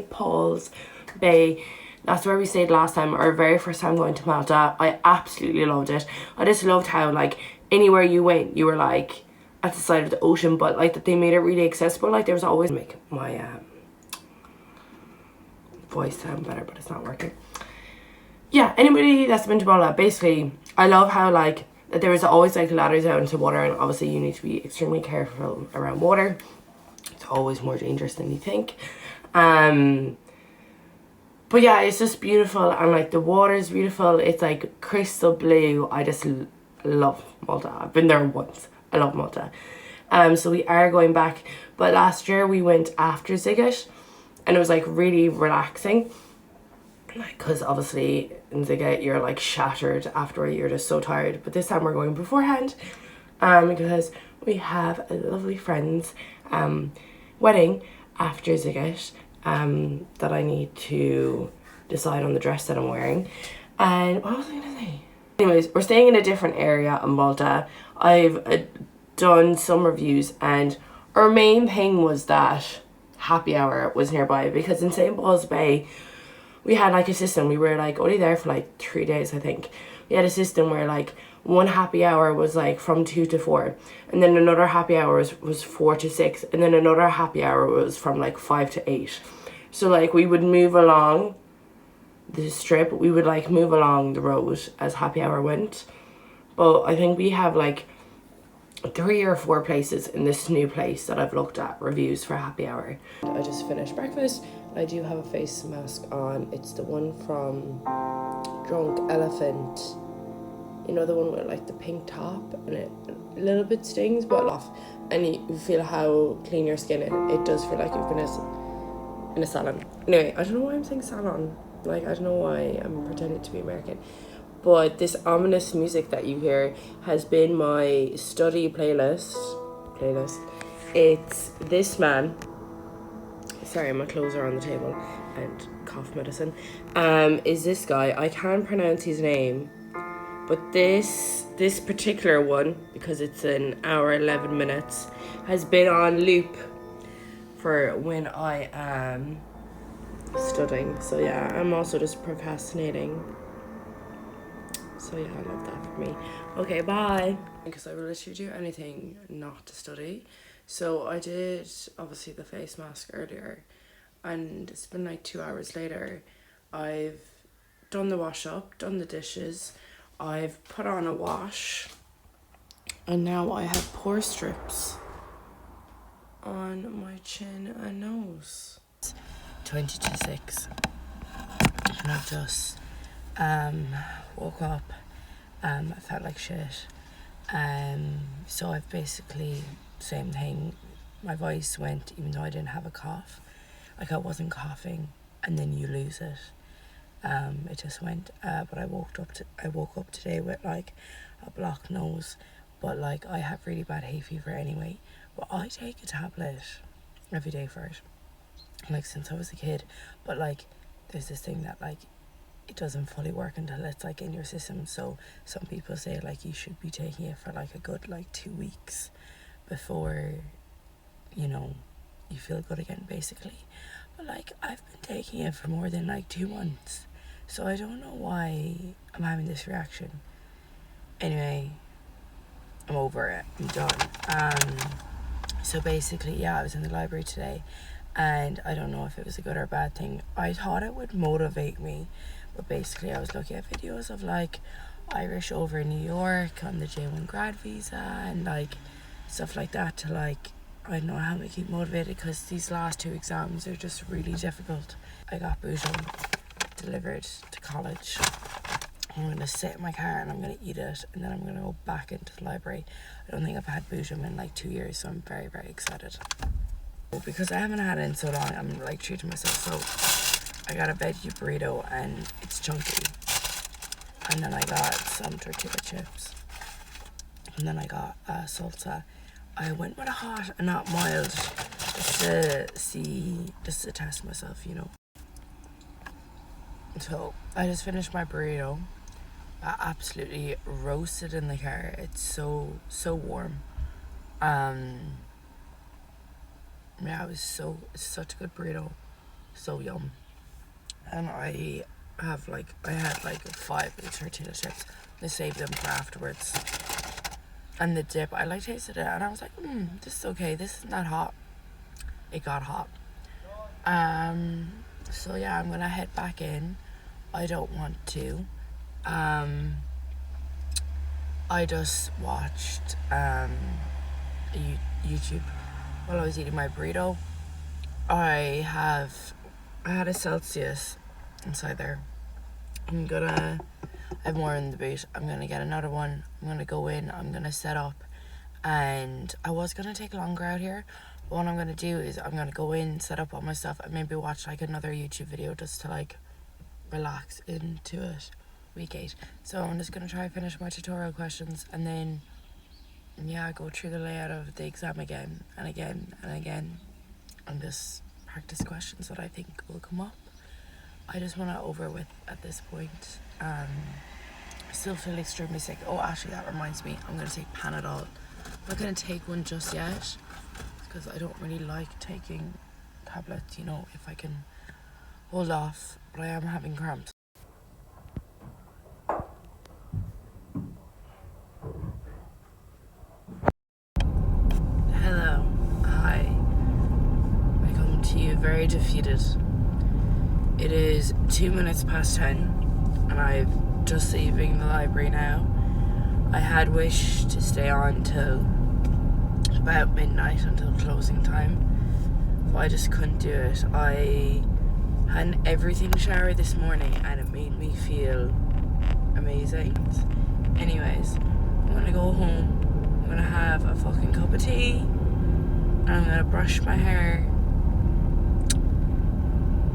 Paul's Bay, that's where we stayed last time, our very first time going to Malta. I absolutely loved it. I just loved how like anywhere you went, you were like at the side of the ocean, but like that they made it really accessible. Like there was always make my voice sound better, but it's not working. Yeah, anybody that's been to Malta, basically, I love how like there was always like ladders out into water, and obviously you need to be extremely careful around water. It's always more dangerous than you think. But yeah, it's just beautiful, and like the water is beautiful. It's like crystal blue. I just love Malta. I've been there once. I love Malta. So we are going back, but last year we went after Ziget, and it was like really relaxing. Like, cause obviously in Ziget you're like shattered after, you're just so tired. But this time we're going beforehand, because we have a lovely friend's wedding after Ziget. That I need to decide on the dress that I'm wearing. And what was I gonna say? Anyways, we're staying in a different area in Malta. I've done some reviews, and our main thing was that happy hour was nearby, because in St. Paul's Bay we had like a system. We were like only there for like 3 days, I think. We had a system where like one happy hour was like from 2 to 4, and then another happy hour was 4 to 6, and then another happy hour was from like 5 to 8. So like we would move along the strip, we would like move along the road as happy hour went. But I think we have like 3 or 4 places in this new place that I've looked at reviews for happy hour. I just finished breakfast. I do have a face mask on. It's the one from Drunk Elephant. You know, the one with like the pink top, and it a little bit stings, but off, and you feel how clean your skin is. It does feel like you've been in a salon. Anyway, I don't know why I'm saying salon. Like, I don't know why I'm pretending to be American. But this ominous music that you hear has been my study playlist. It's this man. Sorry, my clothes are on the table, and cough medicine. Is this guy? I can't pronounce his name. But this particular one, because it's an hour 11 minutes, has been on loop for when I am studying. So yeah, I'm also just procrastinating. So yeah, I love that for me. Okay, bye. Because I will literally do anything not to study. So I did obviously the face mask earlier, and it's been like 2 hours later. I've done the wash up, done the dishes, I've put on a wash, and now I have pore strips on my chin and nose. 20 to 6, and I've just woke up. I felt like shit. So I've basically, same thing, my voice went, even though I didn't have a cough. Like, I wasn't coughing, and then you lose it. It just went, but I woke up today with like a blocked nose, but like I have really bad hay fever anyway, but I take a tablet every day for it, like since I was a kid. But like there's this thing that like it doesn't fully work until it's like in your system, so some people say like you should be taking it for like a good like 2 weeks before, you know, you feel good again, basically. But like I've been taking it for more than like 2 months, so I don't know why I'm having this reaction. Anyway, I'm over it, I'm done. So basically, yeah, I was in the library today, and I don't know if it was a good or bad thing. I thought it would motivate me, but basically I was looking at videos of like Irish over in New York on the J1 grad visa and like stuff like that to like, I don't know, how me keep motivated, because these last 2 exams are just really difficult. I got boujum delivered to college. I'm going to sit in my car and I'm going to eat it, and then I'm going to go back into the library. I don't think I've had boujum in like 2 years, so I'm very, very excited. Because I haven't had it in so long, I'm like treating myself. So I got a veggie burrito and it's chunky. And then I got some tortilla chips. And then I got salsa. I went with a hot and not mild, just to test myself, you know. So I just finished my burrito. I absolutely roasted in the car. It's so warm. Yeah, it's such a good burrito, so yum. And I had like 5 of the tortilla chips. I saved them for afterwards. And the dip, I like tasted it, and I was like, this is okay. This isn't that hot. It got hot. So yeah, I'm gonna head back in. I don't want to. I just watched YouTube while I was eating my burrito. I had a Celsius inside there. I have more in the boot. I'm gonna get another one. I'm gonna go in, I'm gonna set up, and I was gonna take longer out here, but what I'm gonna do is I'm gonna go in, set up all my stuff, and maybe watch like another YouTube video just to like relax into it. Week 8. So I'm just gonna try and finish my tutorial questions, and then yeah, go through the layout of the exam again and again and again, and just practice questions that I think will come up. I just want to over with at this point. I still feel extremely sick. Oh, actually, that reminds me, I'm going to take Panadol. I'm not going to take one just yet, because I don't really like taking tablets, you know, if I can hold off, but I am having cramps. Hello, hi. I come to you very defeated. It is 2 minutes past 10, and I'm just leaving the library now. I had wished to stay on till about midnight, until closing time, but I just couldn't do it. I had an everything shower this morning, and it made me feel amazing. Anyways, I'm gonna go home. I'm gonna have a fucking cup of tea, and I'm gonna brush my hair.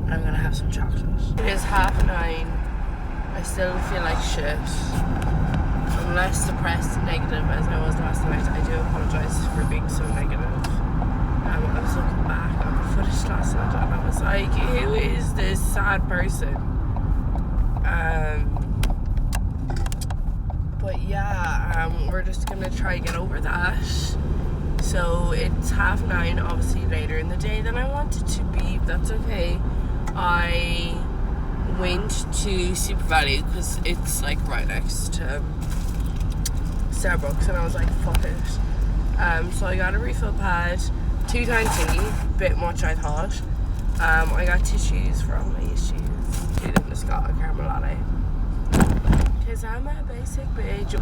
I'm gonna have some chocolate. It is 9:30. I still feel like shit. I'm less depressed and negative as I was last night. I do apologise for being so negative. I was looking back on the footage last night, and I was like, who is this sad person? But yeah, we're just gonna try and get over that. So it's 9:30, obviously later in the day than I wanted to be. That's okay. I went to Super Value because it's like right next to Starbucks, and I was like, fuck it, So I got a refill pad, 2 times tea, bit much I thought. I got tissues for all my issues. Then just got a caramel latte. Cause I'm a basic bitch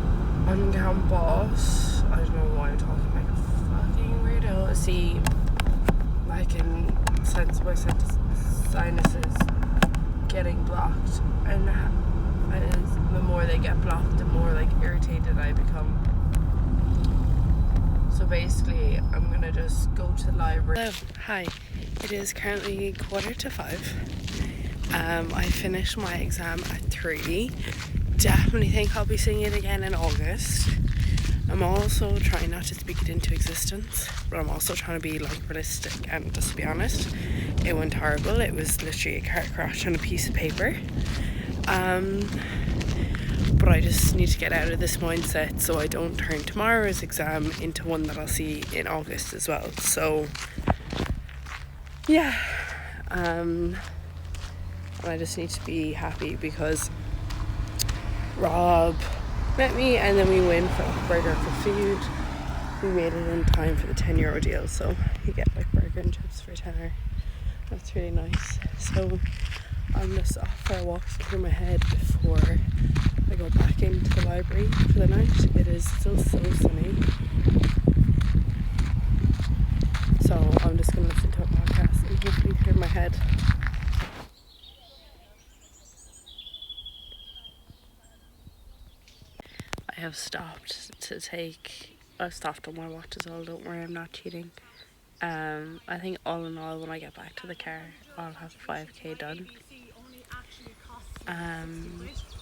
on campus. I don't know why I'm talking like a fucking weirdo. See, I can sense my sinuses getting blocked, and the more they get blocked, the more like irritated I become. So basically, I'm gonna just go to the library. Hello, hi. It is currently 4:45. I finished my exam at 3. Definitely think I'll be seeing it again in August. I'm also trying not to speak it into existence, but I'm also trying to be like realistic, and just to be honest, it went horrible. It was literally a car crash on a piece of paper. But I just need to get out of this mindset so I don't turn tomorrow's exam into one that I'll see in August as well. So yeah, and I just need to be happy because Rob met me and then we went for a burger for food. We made it in time for the €10 deal, so you get like burger and chips for £10. That's really nice. So I'm just off for a walk through my head before I go back into the library for the night. It is still so sunny, so I'm just going to listen to a podcast and hopefully clear my head. I have stopped I've stopped on my watch as well, don't worry, I'm not cheating. I think all in all, when I get back to the car, I'll have 5k done.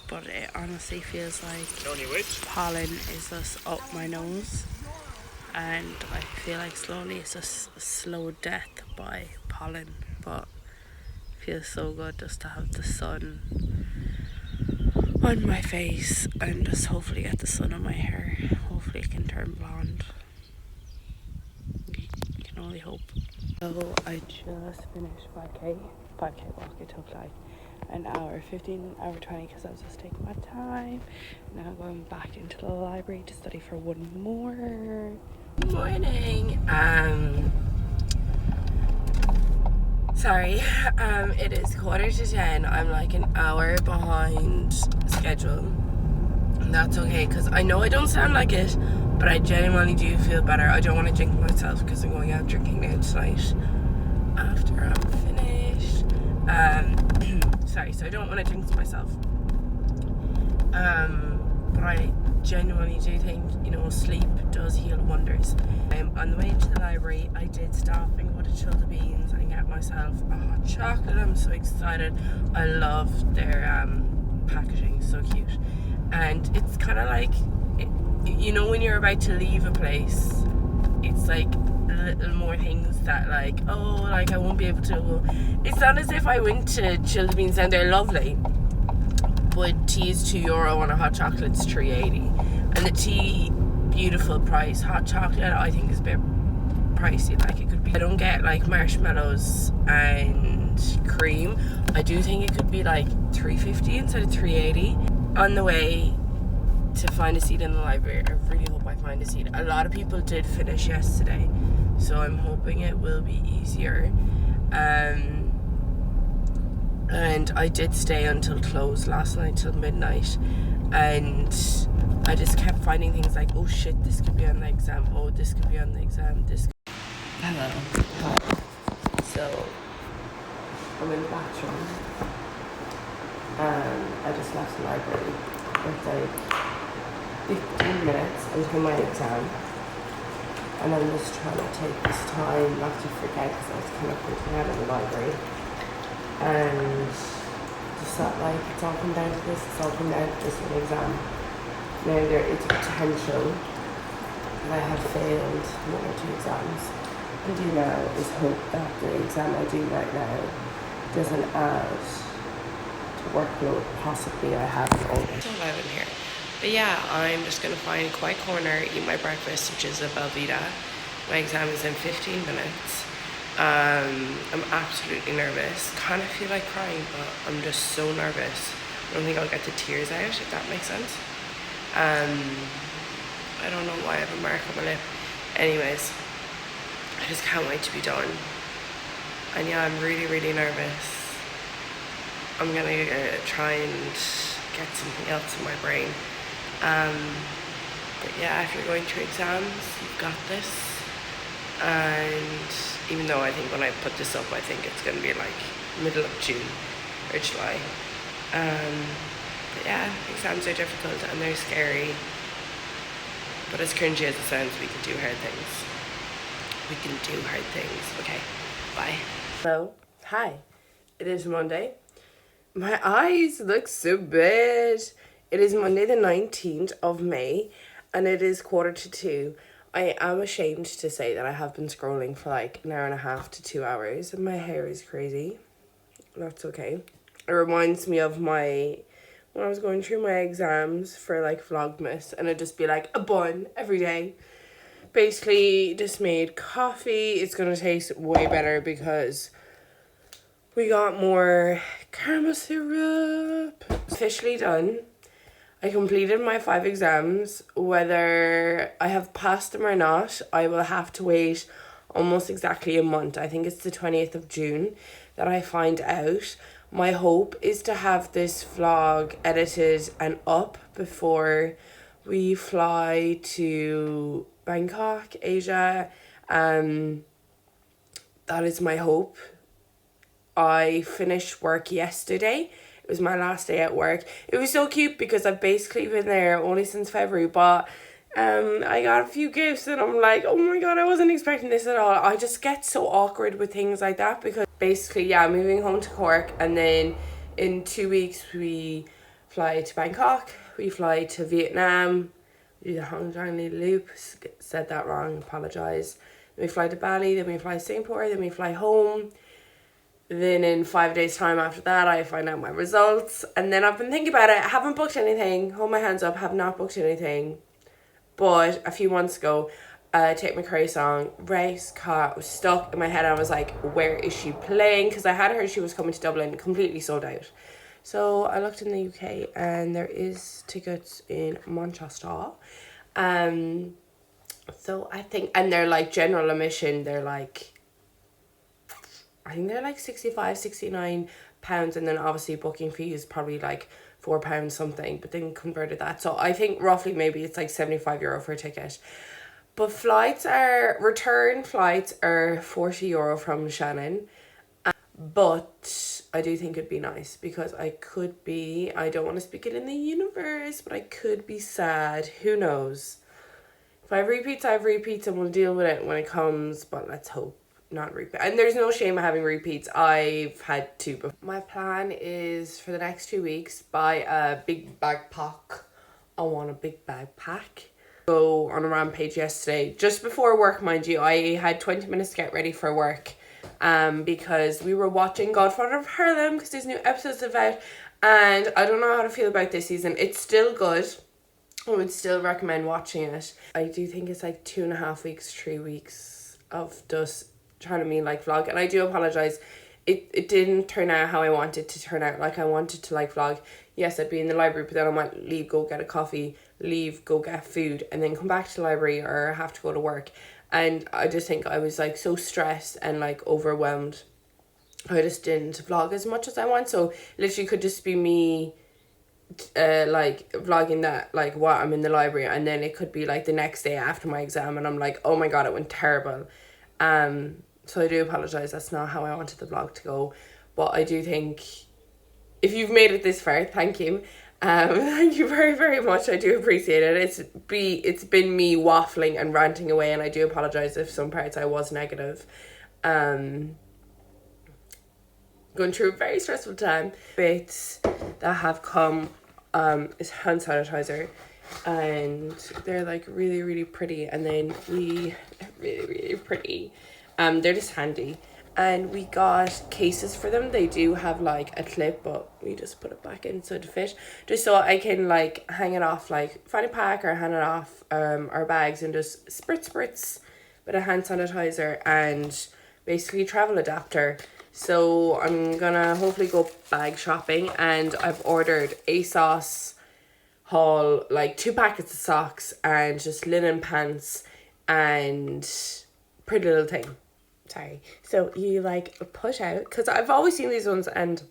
But it honestly feels like pollen is just up my nose, and I feel like slowly it's just a slow death by pollen, but it feels so good just to have the sun on my face and just hopefully get the sun on my hair. Hopefully it can turn blonde. You can only hope. So I just finished 5k walk. It took like an hour 15, hour 20 because I was just taking my time. Now I'm going back into the library to study for one more. Good morning. Sorry, it is 9:45. I'm like an hour behind schedule. And that's okay, because I know I don't sound like it, but I genuinely do feel better. I don't want to jinx myself because I'm going out drinking now tonight after I'm finished. Sorry, so I don't want to jinx myself. But I genuinely do think, sleep does heal wonders. On the way into the library, I did stop and go to Chill the Beans and get myself a hot chocolate. I'm so excited. I love their packaging, so cute. And it's kind of like, when you're about to leave a place, it's like little more things that I won't be able to. It's not as if I went to Chill the Beans and they're lovely, but tea is €2 and a hot chocolate's $3.80, and the tea, beautiful price. Hot chocolate I think is a bit pricey. Like, it could be, I don't get like marshmallows and cream. I do think it could be like $3.50 instead of $3.80. On the way to find a seat in the library, I really hope I find a seat. A lot of people did finish yesterday, so I'm hoping it will be easier. And I did stay until close last night, till midnight, and I just kept finding things like, oh shit, this could be on the exam, oh this could be on the exam, Hello. So I'm in the bathroom and I just left the library with like 15 minutes until my exam, and I'm just trying to take this time not to forget because I was kind of freaking out in the library. And just that, like, it's all come down to this, it's all come down to this one exam. Now there is potential that I have failed 1 or 2 exams. What I do now is hope that the exam I do right now doesn't add to workload possibly I have in August. It's 11 here. But yeah, I'm just going to find a quiet corner, eat my breakfast, which is a Belvita. My exam is in 15 minutes. I'm absolutely nervous. Kind of feel like crying, but I'm just so nervous. I don't think I'll get the tears out, if that makes sense. I don't know why I have a mark on my lip. Anyways, I just can't wait to be done. And yeah, I'm really, really nervous. I'm gonna try and get something else in my brain. But yeah, if you're going through exams, you've got this. And even though I think when I put this up, I think it's gonna be like middle of June or July. But yeah, exams are difficult and they're scary. But as cringy as it sounds, we can do hard things. We can do hard things. Okay, bye. Hello, hi. It is Monday. My eyes look so bad. It is Monday the 19th of May and it is 1:45. I am ashamed to say that I have been scrolling for like an hour and a half to 2 hours and my hair is crazy. That's okay. It reminds me of when I was going through my exams for like Vlogmas and it'd just be like a bun every day. Basically just made coffee. It's gonna taste way better because we got more caramel syrup. Officially done. I completed my 5 exams. Whether I have passed them or not, I will have to wait almost exactly a month. I think it's the 20th of June that I find out. My hope is to have this vlog edited and up before we fly to Bangkok, Asia. That is my hope. I finished work yesterday. It was my last day at work. It was so cute because I've basically been there only since February, but I got a few gifts and I'm like, oh my god, I wasn't expecting this at all. I just get so awkward with things like that because basically, yeah, moving home to Cork and then in 2 weeks we fly to Bangkok, we fly to Vietnam, we do the Hong Kong loop, said that wrong, apologise. Then we fly to Bali, then we fly to Singapore, then we fly home. Then in 5 days time after that I find out my results and then I've been thinking about it. I haven't booked anything, hold my hands up, have not booked anything. But a few months ago, Take My Curry song, Race Car was stuck in my head. I was like, where is she playing? Because I had heard she was coming to Dublin, completely sold out. So I looked in the UK and there is tickets in Manchester. So I think, and they're like general admission, they're like, I think they're like 65, 69 pounds, and then obviously booking fee is probably like £4 something, but then converted that. So I think roughly maybe it's like €75 for a ticket. But return flights are €40 from Shannon. But I do think it'd be nice because I don't want to speak it in the universe, but I could be sad. Who knows? If I have repeats, I have repeats and we'll deal with it when it comes, but let's hope not repeat. And there's no shame in having repeats. I've had 2 before. My plan is for the next 2 weeks buy a big backpack. I want a big backpack. Go on a rampage yesterday, just before work, mind you. I had 20 minutes to get ready for work, because we were watching Godfather of Harlem because there's new episodes of it, and I don't know how to feel about this season. It's still good. I would still recommend watching it. I do think it's like 2.5 weeks, 3 weeks of just trying to mean like vlog, and I do apologize. It didn't turn out how I wanted to turn out. Like I wanted to like vlog. Yes, I'd be in the library, but then I might leave, go get a coffee, leave, go get food, and then come back to the library or have to go to work. And I just think I was like so stressed and like overwhelmed. I just didn't vlog as much as I want. So literally could just be me like vlogging that like what I'm in the library, and then it could be like the next day after my exam and I'm like, oh my god, it went terrible. So I do apologize, that's not how I wanted the vlog to go, but I do think if you've made it this far, thank you. Thank you very, very much. I do appreciate it. It's been me waffling and ranting away, and I do apologize if some parts I was negative. Going through a very stressful time. Bits that have come is hand sanitizer, and they're like really, really pretty, and then really, really pretty. They're just handy. And we got cases for them. They do have like a clip, but we just put it back in so to fit, just so I can like hang it off like fanny pack or hang it off our bags, and just spritz with a hand sanitizer and basically travel adapter. So I'm gonna hopefully go bag shopping, and I've ordered ASOS haul, like 2 packets of socks and just linen pants and Pretty Little Thing. Sorry. So you like push out, because I've always seen these ones, and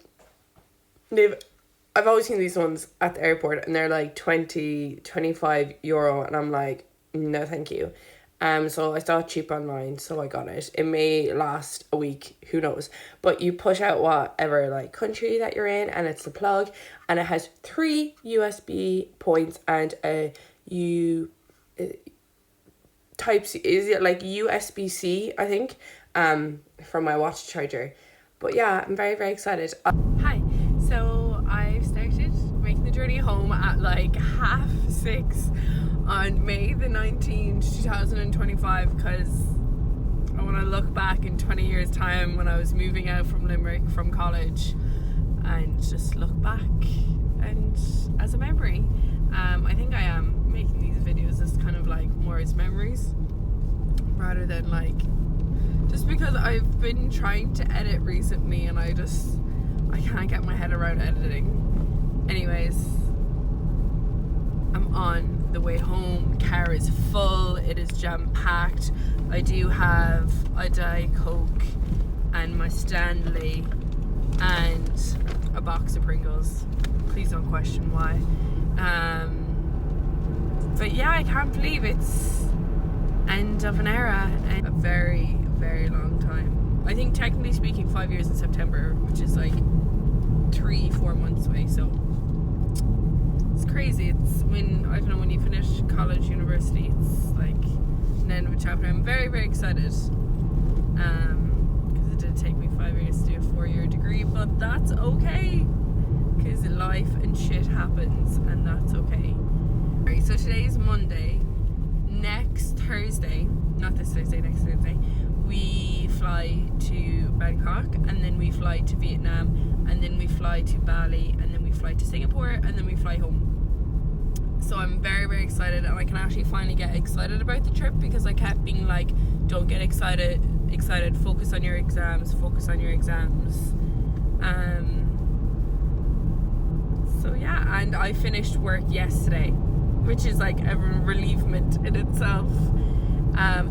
I've always seen these ones at the airport, and they're like 20-25 euro, and I'm like, no thank you. So I saw it cheap online, so I got it. It may last a week, who knows. But you push out whatever like country that you're in, and it's the plug, and it has 3 USB points and a type C, is it like USB-C, I think, from my watch charger. But yeah, I'm very, very excited. Hi, so I've started making the journey home at like 6:30 on May the 19th, 2025, because I want to look back in 20 years time when I was moving out from Limerick from college and just look back and as a memory. I think I am making these videos as kind of like more as memories rather than like, just because I've been trying to edit recently and I can't get my head around editing. Anyways, I'm on the way home. Car is full, it is jam-packed. I do have a Diet Coke and my Stanley and a box of Pringles. Please don't question why. But yeah, I can't believe it's end of an era and a very, very long time. I think technically speaking 5 years in September, which is like 3-4 months away, so it's crazy. It's when, I don't know, when you finish college, university, it's like an end of a chapter. I'm very, very excited, because it did take me 5 years to do a 4-year degree, but that's okay, because life and shit happens, and that's okay. Alright, so today's Monday. Next Thursday, not this Thursday, next Thursday, we fly to Bangkok, and then we fly to Vietnam, and then we fly to Bali, and then we fly to Singapore, and then we fly home. So I'm very, very excited, and I can actually finally get excited about the trip, because I kept being like, don't get excited, focus on your exams. So yeah, and I finished work yesterday, which is like a relievement in itself.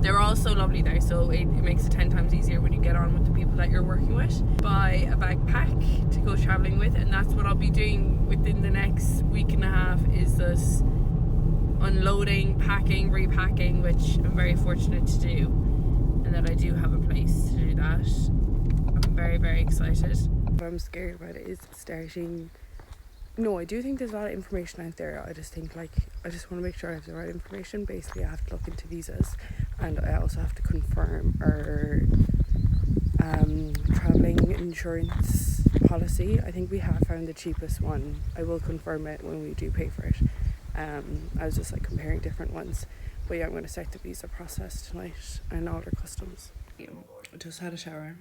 They're all so lovely there, so it makes it 10 times easier when you get on with the people that you're working with. Buy a backpack to go traveling with, and that's what I'll be doing within the next week and a half, is this unloading, packing, repacking, which I'm very fortunate to do, and that I do have a place to do that. I'm very, very excited. What I'm scared about is starting. No, I do think there's a lot of information out there. I just think like, I just want to make sure I have the right information. Basically, I have to look into visas, and I also have to confirm our travelling insurance policy. I think we have found the cheapest one. I will confirm it when we do pay for it. I was just like comparing different ones. But yeah, I'm going to start the visa process tonight and order customs. I just had a shower.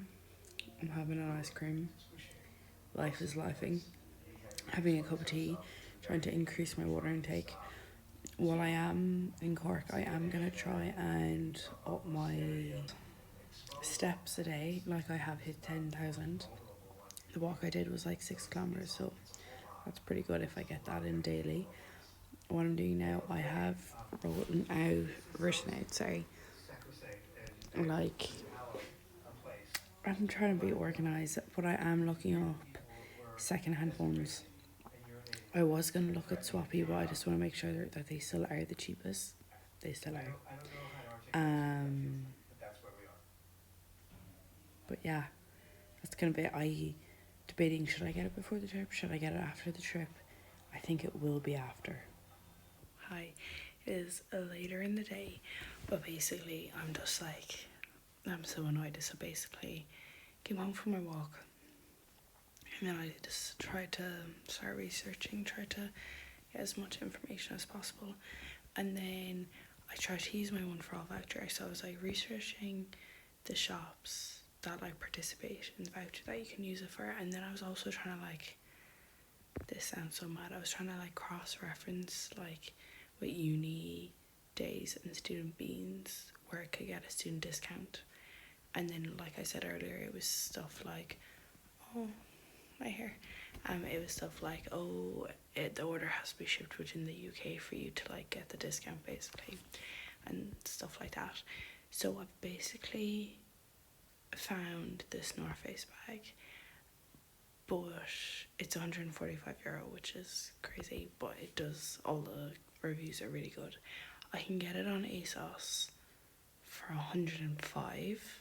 I'm having an ice cream. Life is lifing. Having a cup of tea, trying to increase my water intake. While I am in Cork, I am going to try and up my steps a day. Like, I have hit 10,000. The walk I did was like 6 kilometers, so that's pretty good if I get that in daily. What I'm doing now, I have written out, like, I'm trying to be organised, but I am looking up second-hand ones. I was going to look at Swappy, but I just want to make sure that they still are the cheapest. They still are. But yeah, that's kind of it. I debating, should I get it before the trip? Should I get it after the trip? I think it will be after. Hi, it is later in the day, but basically I'm just like, I'm so annoyed. So basically, came home from my walk, and then I just tried to start researching, tried to get as much information as possible, and then I tried to use my One for All voucher. So I was like researching the shops that like participate in the voucher that you can use it for, and then I was also trying to like, this sounds so mad, I was trying to like cross-reference like with uni days and student beans where I could get a student discount. And then, like I said earlier, it was stuff like, oh, my hair. It was stuff like, oh, the order has to be shipped within the UK for you to like get the discount, basically. and stuff like that. So I've basically found this North Face bag, but it's €145, which is crazy, but it does, all the reviews are really good. I can get it on ASOS for 105,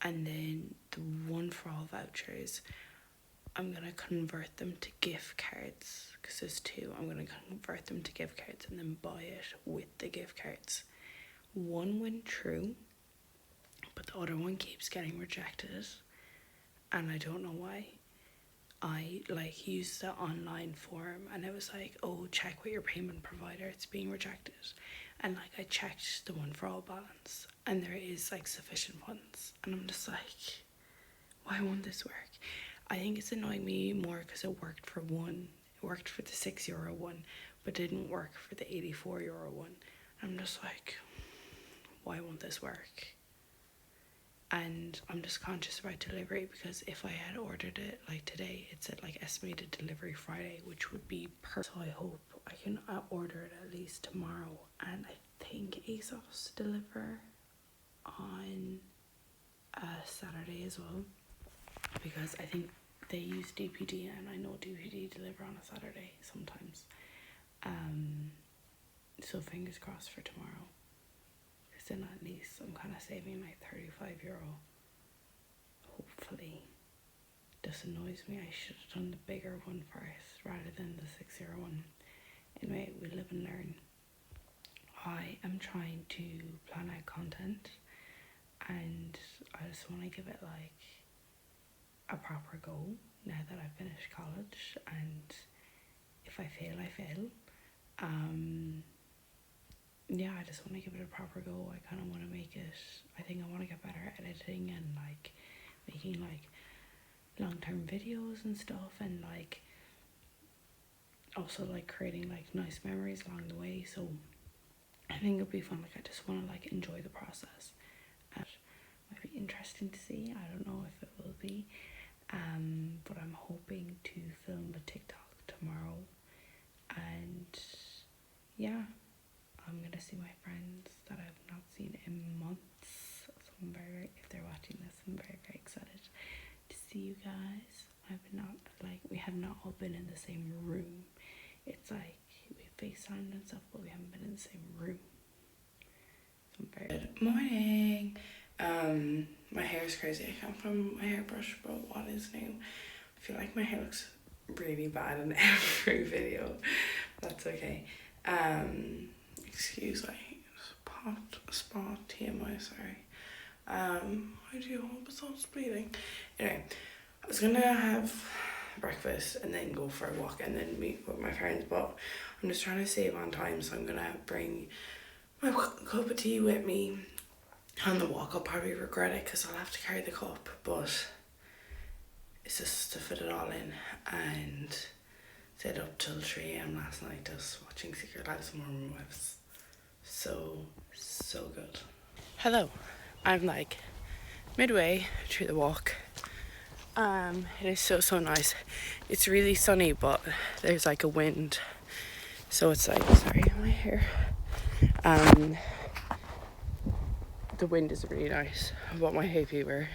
and then the one for all vouchers, I'm gonna convert them to gift cards, because there's two. I'm gonna convert them to gift cards and then buy it with the gift cards. One went through, but the other one keeps getting rejected, and I don't know why. I used the online form, and it was like, oh, check with your payment provider, it's being rejected. And I checked the one for all balance, and there is sufficient funds, and I'm just like, why won't this work? I think it's annoying me more because it worked for one. It worked for the €6 one, but didn't work for the €84 one. I'm just like, why won't this work? And I'm just conscious about delivery, because if I had ordered it today, it said estimated delivery Friday, which would be perfect. So I hope I can order it at least tomorrow. And I think ASOS deliver on Saturday as well, because I think they use DPD, and I know DPD deliver on a Saturday sometimes. So fingers crossed for tomorrow. Then at least I'm kind of saving €35. Hopefully. This annoys me. I should have done the bigger one first rather than the €6 one. Anyway, we live and learn. I am trying to plan out content, and I just want to give it a proper go now that I've finished college, and if I fail, I fail. Yeah, I just want to give it a proper go. I kind of want to make it, I think I want to get better at editing and making long-term videos and stuff, and also creating nice memories along the way. So I think it'll be fun. I just want to enjoy the process. It might be interesting to see. I don't know if it will be, but I'm hoping to film a TikTok tomorrow, and yeah, I'm gonna see my friends that I've not seen in months. So I'm very, if they're watching this, I'm very, very excited to see you guys. We have not all been in the same room. It's we FaceTimed and stuff, but we haven't been in the same room. So I'm very good morning. My hair is crazy. I can't find my hairbrush, but what is new? I feel like my hair looks really bad in every video. That's okay. Excuse me, spot TMI, sorry. I do hope it's not bleeding. Anyway, I was gonna have breakfast and then go for a walk and then meet with my friends, but I'm just trying to save on time, so I'm gonna bring my cup of tea with me on the walk. I'll probably regret it because I'll have to carry the cup, but it's just to fit it all in. And stayed up till 3 a.m. last night just watching Secret Lives of Mormon Wives. So good. Hello, I'm midway through the walk. It is so nice. It's really sunny, but there's a wind, so it's sorry, my hair. The wind is really nice, but my hay fever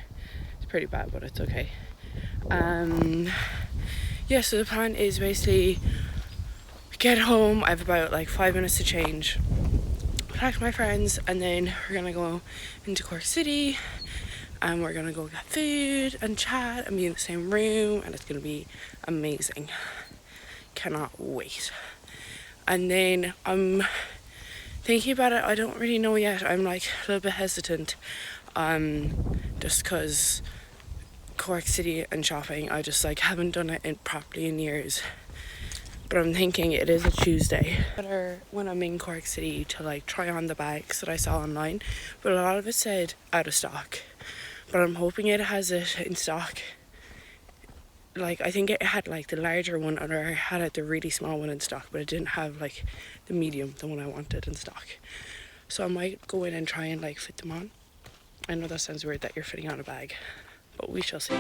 is pretty bad, but it's okay. Yeah, so the plan is basically get home. I have about 5 minutes to change, talk to my friends, and then we're gonna go into Cork City, and we're gonna go get food and chat and be in the same room, and it's gonna be amazing. Cannot wait. And then I'm thinking about it. I don't really know yet. I'm a little bit hesitant, just because Cork City and shopping, I just haven't done it properly in years. But I'm thinking it is a Tuesday. Better when I'm in Cork City to try on the bags that I saw online, but a lot of it said out of stock. But I'm hoping it has it in stock. I think it had the larger one, or it had the really small one in stock, but it didn't have the medium, the one I wanted, in stock. So I might go in and try and fit them on. I know that sounds weird that you're fitting on a bag, but we shall see.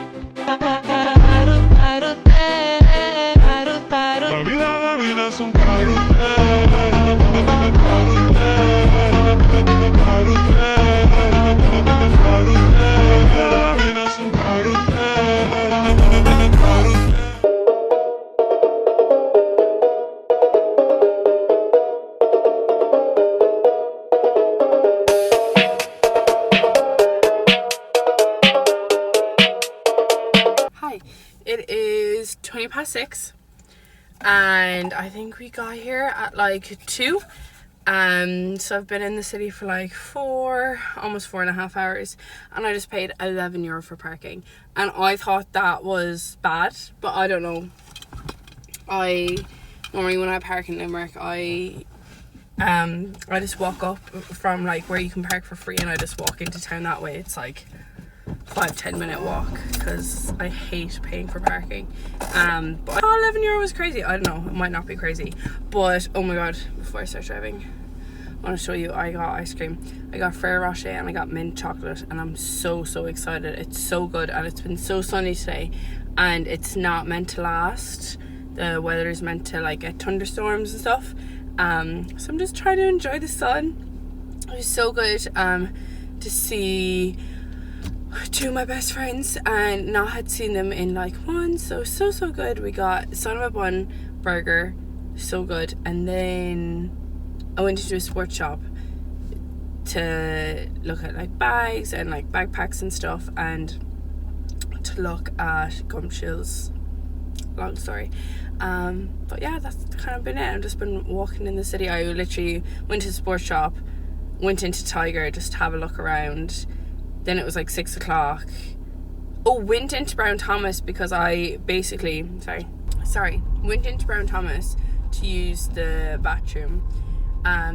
La vida es un 6, and I think we got here at like 2. So I've been in the city for like almost 4.5 hours, and I just paid €11 for parking, and I thought that was bad, but I don't know. I normally, when I park in Limerick, I just walk up from like where you can park for free, and I just walk into town that way. It's like 5-10 minute walk, because I hate paying for parking. But I thought €11 was crazy. I don't know, it might not be crazy, but oh my god, before I start driving, I want to show you. I got ice cream. I got Ferrero Rocher and I got mint chocolate, and I'm so excited. It's so good, and it's been so sunny today, and it's not meant to last. The weather is meant to like get thunderstorms and stuff. So I'm just trying to enjoy the sun. It was so good to see 2 of my best friends, and not had seen them in like months. So good. We got son of a bun burger, so good, and then I went into a sports shop to look at like bags and like backpacks and stuff, and to look at gum shields. Long story, but yeah, that's kind of been it. I've just been walking in the city. I literally went to the sports shop, went into Tiger just to have a look around. Then it was like 6 o'clock. Went into Brown Thomas because I basically went into Brown Thomas to use the bathroom.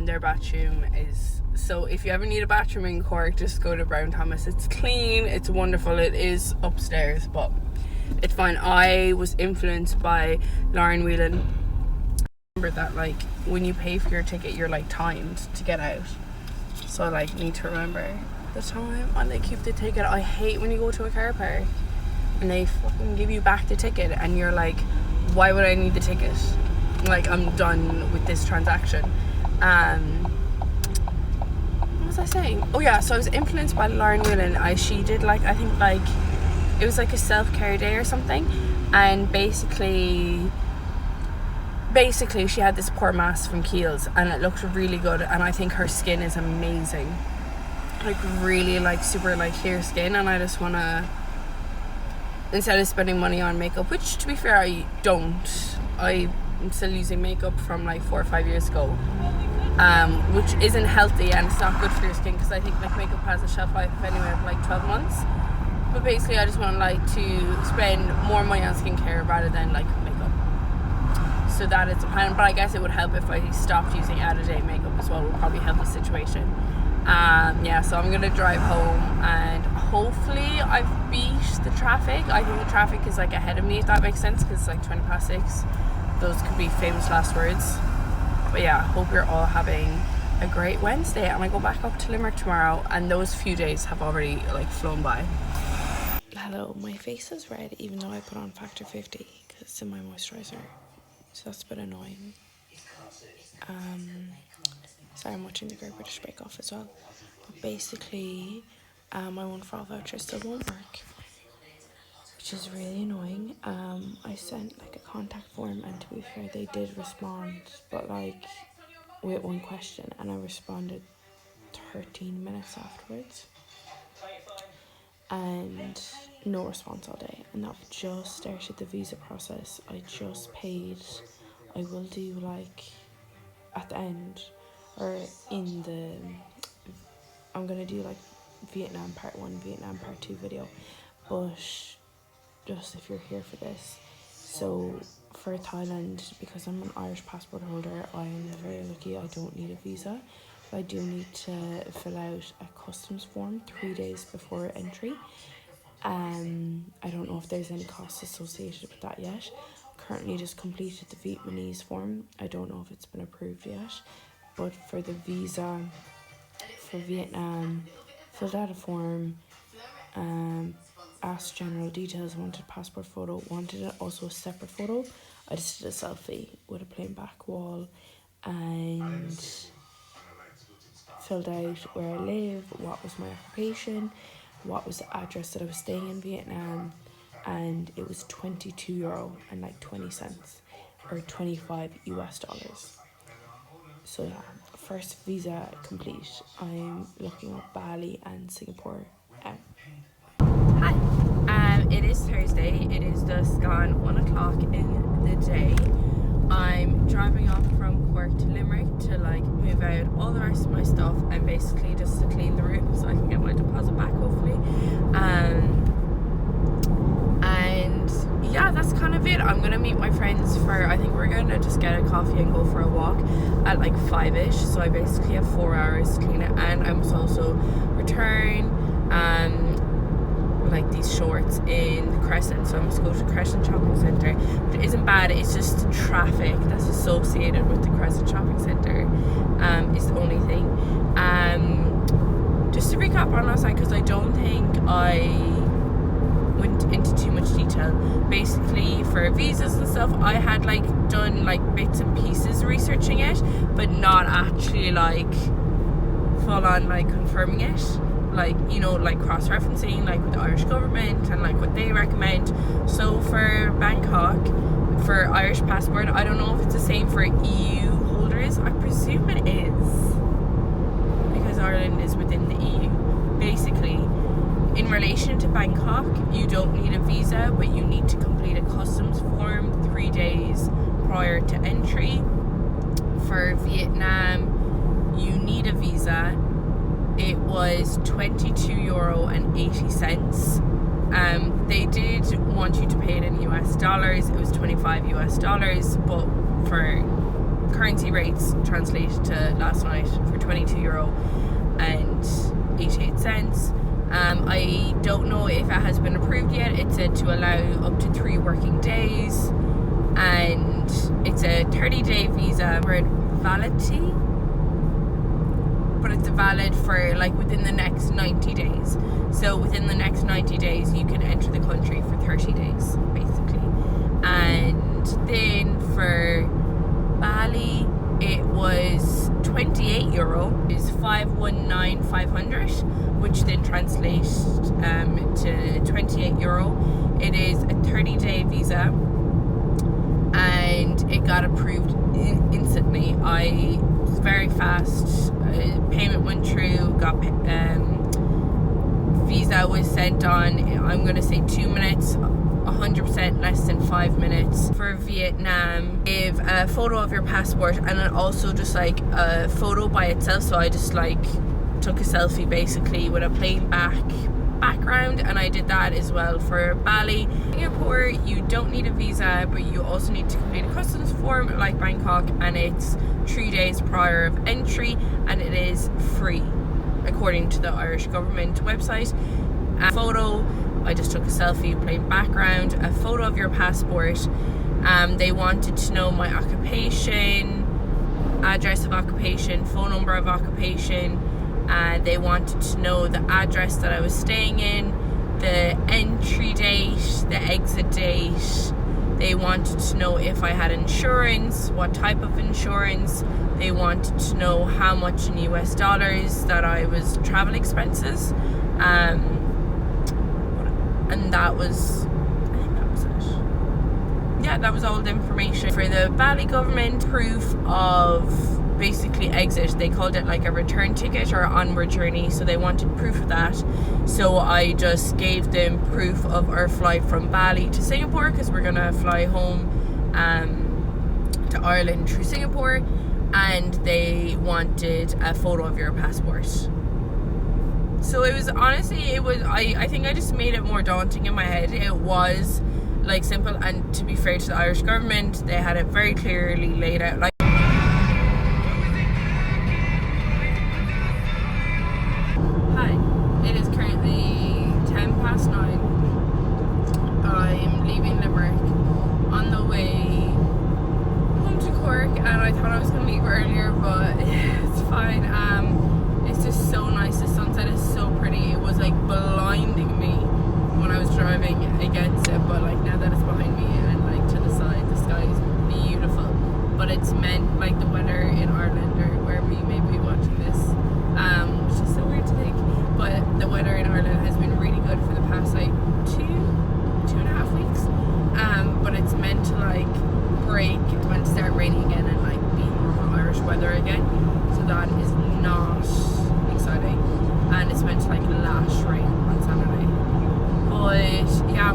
Their bathroom is, so if you ever need a bathroom in Cork, just go to Brown Thomas. It's clean, it's wonderful. It is upstairs, but it's fine. I was influenced by Lauren Whelan. Remember that like when you pay for your ticket, you're like timed to get out, so I like need to remember the time and they keep the ticket. I hate when you go to a car park and they fucking give you back the ticket and you're like, why would I need the ticket? Like, I'm done with this transaction. What was I saying? Oh yeah, so I was influenced by Lauren Whelan. She did like, I think like it was like a self-care day or something, and basically she had this pore mask from Kiehl's and it looked really good, and I think her skin is amazing, like really like super like clear skin, and I just want to, instead of spending money on makeup, which to be fair I don't, I'm still using makeup from like 4 or 5 years ago, which isn't healthy and it's not good for your skin, because I think like makeup has a shelf life of anywhere of like 12 months. But basically I just want like to spend more money on skincare rather than like makeup. So that is the plan, but I guess it would help if I stopped using out-of-date makeup as well. It would probably help the situation. Yeah, so I'm gonna drive home and hopefully I've beat the traffic. I think the traffic is like ahead of me, if that makes sense, because it's like 6:20. Those could be famous last words. But yeah, hope you're all having a great Wednesday, and I go back up to Limerick tomorrow, and those few days have already like flown by. Hello, my face is red even though I put on factor 50 because it's in my moisturiser, so that's a bit annoying. Sorry, I'm watching the Great British Bake Off as well, but basically my one for all voucher still won't work, which is really annoying. I sent like a contact form, and to be fair they did respond, but like with one question, and I responded 13 minutes afterwards and no response all day, and I've just started the visa process. I just paid. I will do like at the end, or in the, I'm gonna do like Vietnam part 1, Vietnam part 2 video, but just if you're here for this. So for Thailand, because I'm an Irish passport holder, I'm very lucky. I don't need a visa. I do need to fill out a customs form 3 days before entry. I don't know if there's any costs associated with that yet. Currently just completed the Vietnamese form. I don't know if it's been approved yet, but for the visa for Vietnam, filled out a form, asked general details, wanted a passport photo, wanted also a separate photo. I just did a selfie with a plain back wall and filled out where I live, what was my occupation, what was the address that I was staying in Vietnam, and it was €22 and like 20 cents, or $25 US. So yeah, first visa complete. I'm looking at Bali and Singapore. Hi. It is Thursday. It is just gone 1 o'clock in the day. I'm driving off from Cork to Limerick to like move out all the rest of my stuff and basically just to clean the room so I can get my deposit back hopefully. And yeah, that's kind of it. I'm gonna meet my friends for, I think we're gonna just get a coffee and go for a walk at like 5ish, so I basically have 4 hours to clean it, and I must also return like these shorts in the Crescent, so I must go to the Crescent Shopping Centre, which isn't bad, it's just traffic that's associated with the Crescent Shopping Centre is the only thing. Just to recap on last night, because I don't think I went into too much detail. Basically for visas and stuff, I had like done like bits and pieces researching it, but not actually like full on like confirming it, like, you know, like cross-referencing like with the Irish government and like what they recommend. So for Bangkok, for Irish passport, I don't know if it's the same for EU holders. I presume it is, because Ireland is within the EU. Basically, in relation to Bangkok, you don't need a visa, but you need to complete a customs form 3 days prior to entry. For Vietnam, you need a visa. It was €22.80. They did want you to pay it in US dollars. It was $25 US, but for currency rates translated to last night for €22.88. I don't know if it has been approved yet. It said to allow up to 3 working days, and it's a 30-day visa for validity, but it's valid for like within the next 90 days. So within the next 90 days you can enter the country for 30 days basically. And then for Bali, it was €28, is 519,500, which then translates to €28. It is a 30-day visa, and it got approved instantly. I was very fast. Payment went through. Got visa was sent on, I'm gonna say 2 minutes. 100% less than 5 minutes. For Vietnam, give a photo of your passport, and then also just like a photo by itself. So I just like took a selfie basically with a plain background, and I did that as well. For Bali, Singapore, you don't need a visa, but you also need to complete a customs form like Bangkok, and it's 3 days prior of entry, and it is free according to the Irish government website. A photo, I just took a selfie, plain background, a photo of your passport. They wanted to know my occupation, address of occupation, phone number of occupation. They wanted to know the address that I was staying in, the entry date, the exit date. They wanted to know if I had insurance, what type of insurance. They wanted to know how much in US dollars that I was travel expenses. And that was, I think that was it. Yeah, that was all the information. For the Bali government, proof of basically exit, they called it like a return ticket or onward journey, so they wanted proof of that. So I just gave them proof of our flight from Bali to Singapore, because we're gonna fly home to Ireland through Singapore, and they wanted a photo of your passport. So it was, honestly, I think I just made it more daunting in my head. It was like simple, and to be fair to the Irish government, they had it very clearly laid out. Like, hi, it is currently 9:10. I'm leaving Limerick on the way home to Cork, and I thought I was going to leave earlier, but it's fine. It's just so nice. The sunset is so pretty. It was like blinding me when I was driving against it, but like now that it's behind me and like to the side, the sky is beautiful. But it's meant like the weather in Ireland, or wherever you may be watching this, which is so weird to think, but the weather in Ireland has been really good for the past like 2.5 weeks. But it's meant to like break when it start raining again and like be normal Irish weather again. So that is not exciting, and it's meant to like lash rain on Saturday. But yeah,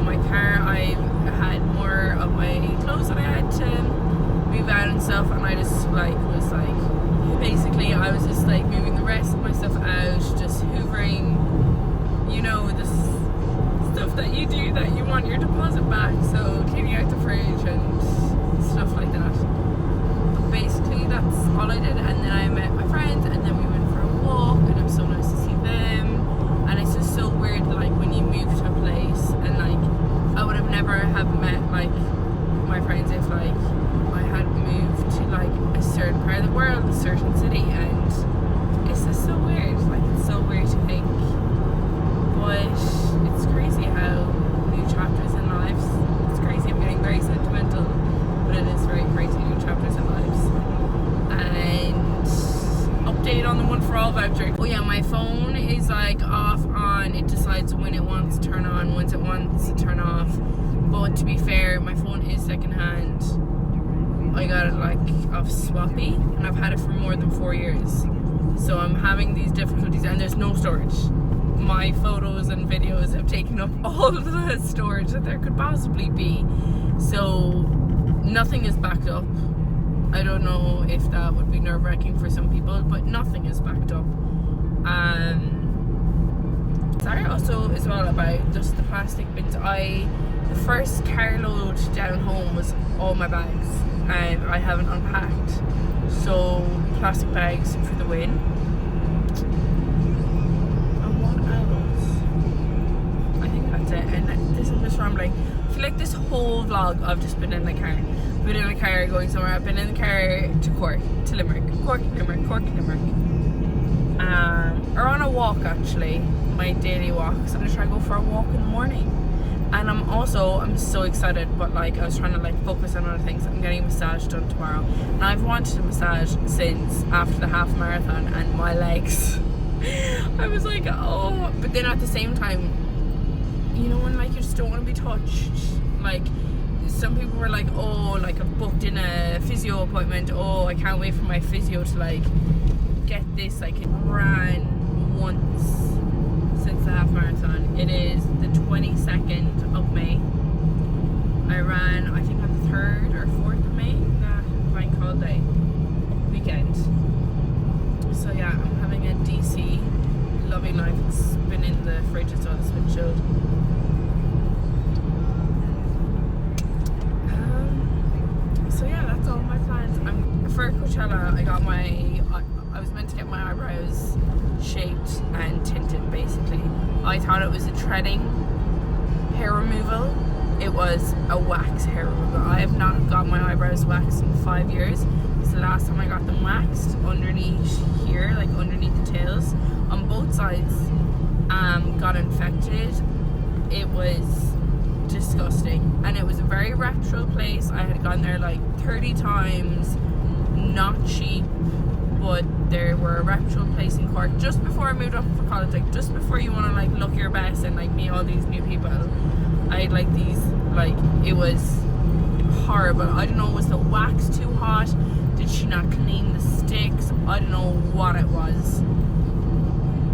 stuff, and I just like was like, basically I was just like moving the rest of my stuff out, just hoovering, you know, this stuff that you do that you want your deposit back, so cleaning out the fridge and stuff like that. But basically that's all I did, and then I met my friends, and then we went for a walk, and it was so nice to see them. And it's just so weird, like when you move to a place, and like I would have never have met like my friends if like I had moved to like a certain part of the world, a certain city, and it's just so weird. Like it's so weird to think, but it's crazy how new chapters in lives. It's crazy. I'm getting very sentimental, but it is very crazy, new chapters in lives. And update on the One for All voucher. Oh yeah, my phone is like off on. It decides when it wants to turn on, once it wants to turn off. But to be fair, my phone is secondhand. I got it like off Swappy, and I've had it for more than 4 years. So I'm having these difficulties, and there's no storage. My photos and videos have taken up all the storage that there could possibly be. So nothing is backed up. I don't know if that would be nerve-wracking for some people, but nothing is backed up. Sorry also as well about just the plastic bins. The first carload down home was all my bags, and I haven't unpacked. So plastic bags for the win. And what else? I think that's it. And this is just rambling. I feel like this whole vlog I've just been in the car. Been in the car going somewhere. I've been in the car to Cork, to Limerick, Cork, Limerick, Cork, Limerick. Or on a walk actually, my daily walks. I'm gonna try to go for a walk in the morning. And I'm so excited, but like I was trying to like focus on other things. I'm getting a massage done tomorrow, and I've wanted a massage since after the half marathon, and my legs. I was like, oh, but then at the same time, you know, when like you just don't want to be touched. Like some people were like, oh, like I've booked in a physio appointment. Oh, I can't wait for my physio to like get this. Like it ran once since the half marathon. It is the 22nd of May. I ran, I think, on the 3rd or 4th of May, that bank holiday weekend. So yeah, I'm having a DC, loving life. It's been in the fridge, so it's been chilled. So yeah, that's all my plans. For Coachella, I was meant to get my eyebrows shaped and tinted basically. I thought it was a threading hair removal. It was a wax hair removal. I have not got my eyebrows waxed in 5 years. It's the last time I got them waxed underneath here, like underneath the tails. On both sides got infected. It was disgusting, and it was a very retro place. I had gone there like 30 times, not cheap, but there were a retro place in Cork just before I moved up for college, like just before you want to like look your best and like meet all these new people. I had like these, like it was horrible. I don't know, was the wax too hot? Did she not clean the sticks? I don't know what it was,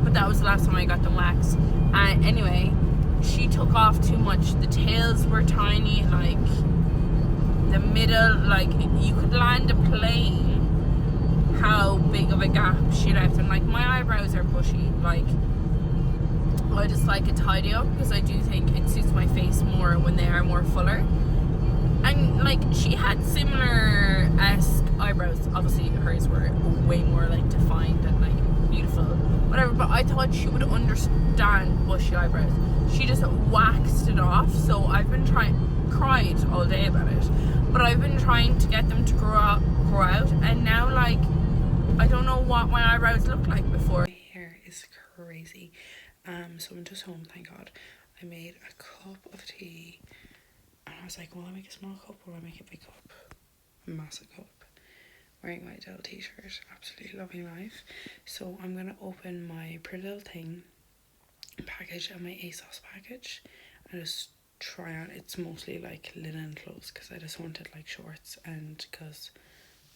but that was the last time I got them waxed. And anyway, she took off too much. The tails were tiny, like the middle, like you could land a plane how big of a gap she left. And like my eyebrows are bushy, like I just like it tidy up because I do think it suits my face more when they are more fuller. And like she had similar-esque eyebrows. Obviously hers were way more like defined and like beautiful, whatever, but I thought she would understand bushy eyebrows. She just waxed it off. So I've been cried all day about it, but I've been trying to get them to grow out, and now like I don't know what my eyebrows looked like before. My hair is crazy. So I'm just home, thank God. I made a cup of tea, and I was like, will I make a small cup or will I make a big cup? A massive cup. Wearing my Adele t-shirt, absolutely loving life. So I'm gonna open my Pretty Little Thing package and my ASOS package and just try on. It's mostly like linen clothes because I just wanted like shorts, and because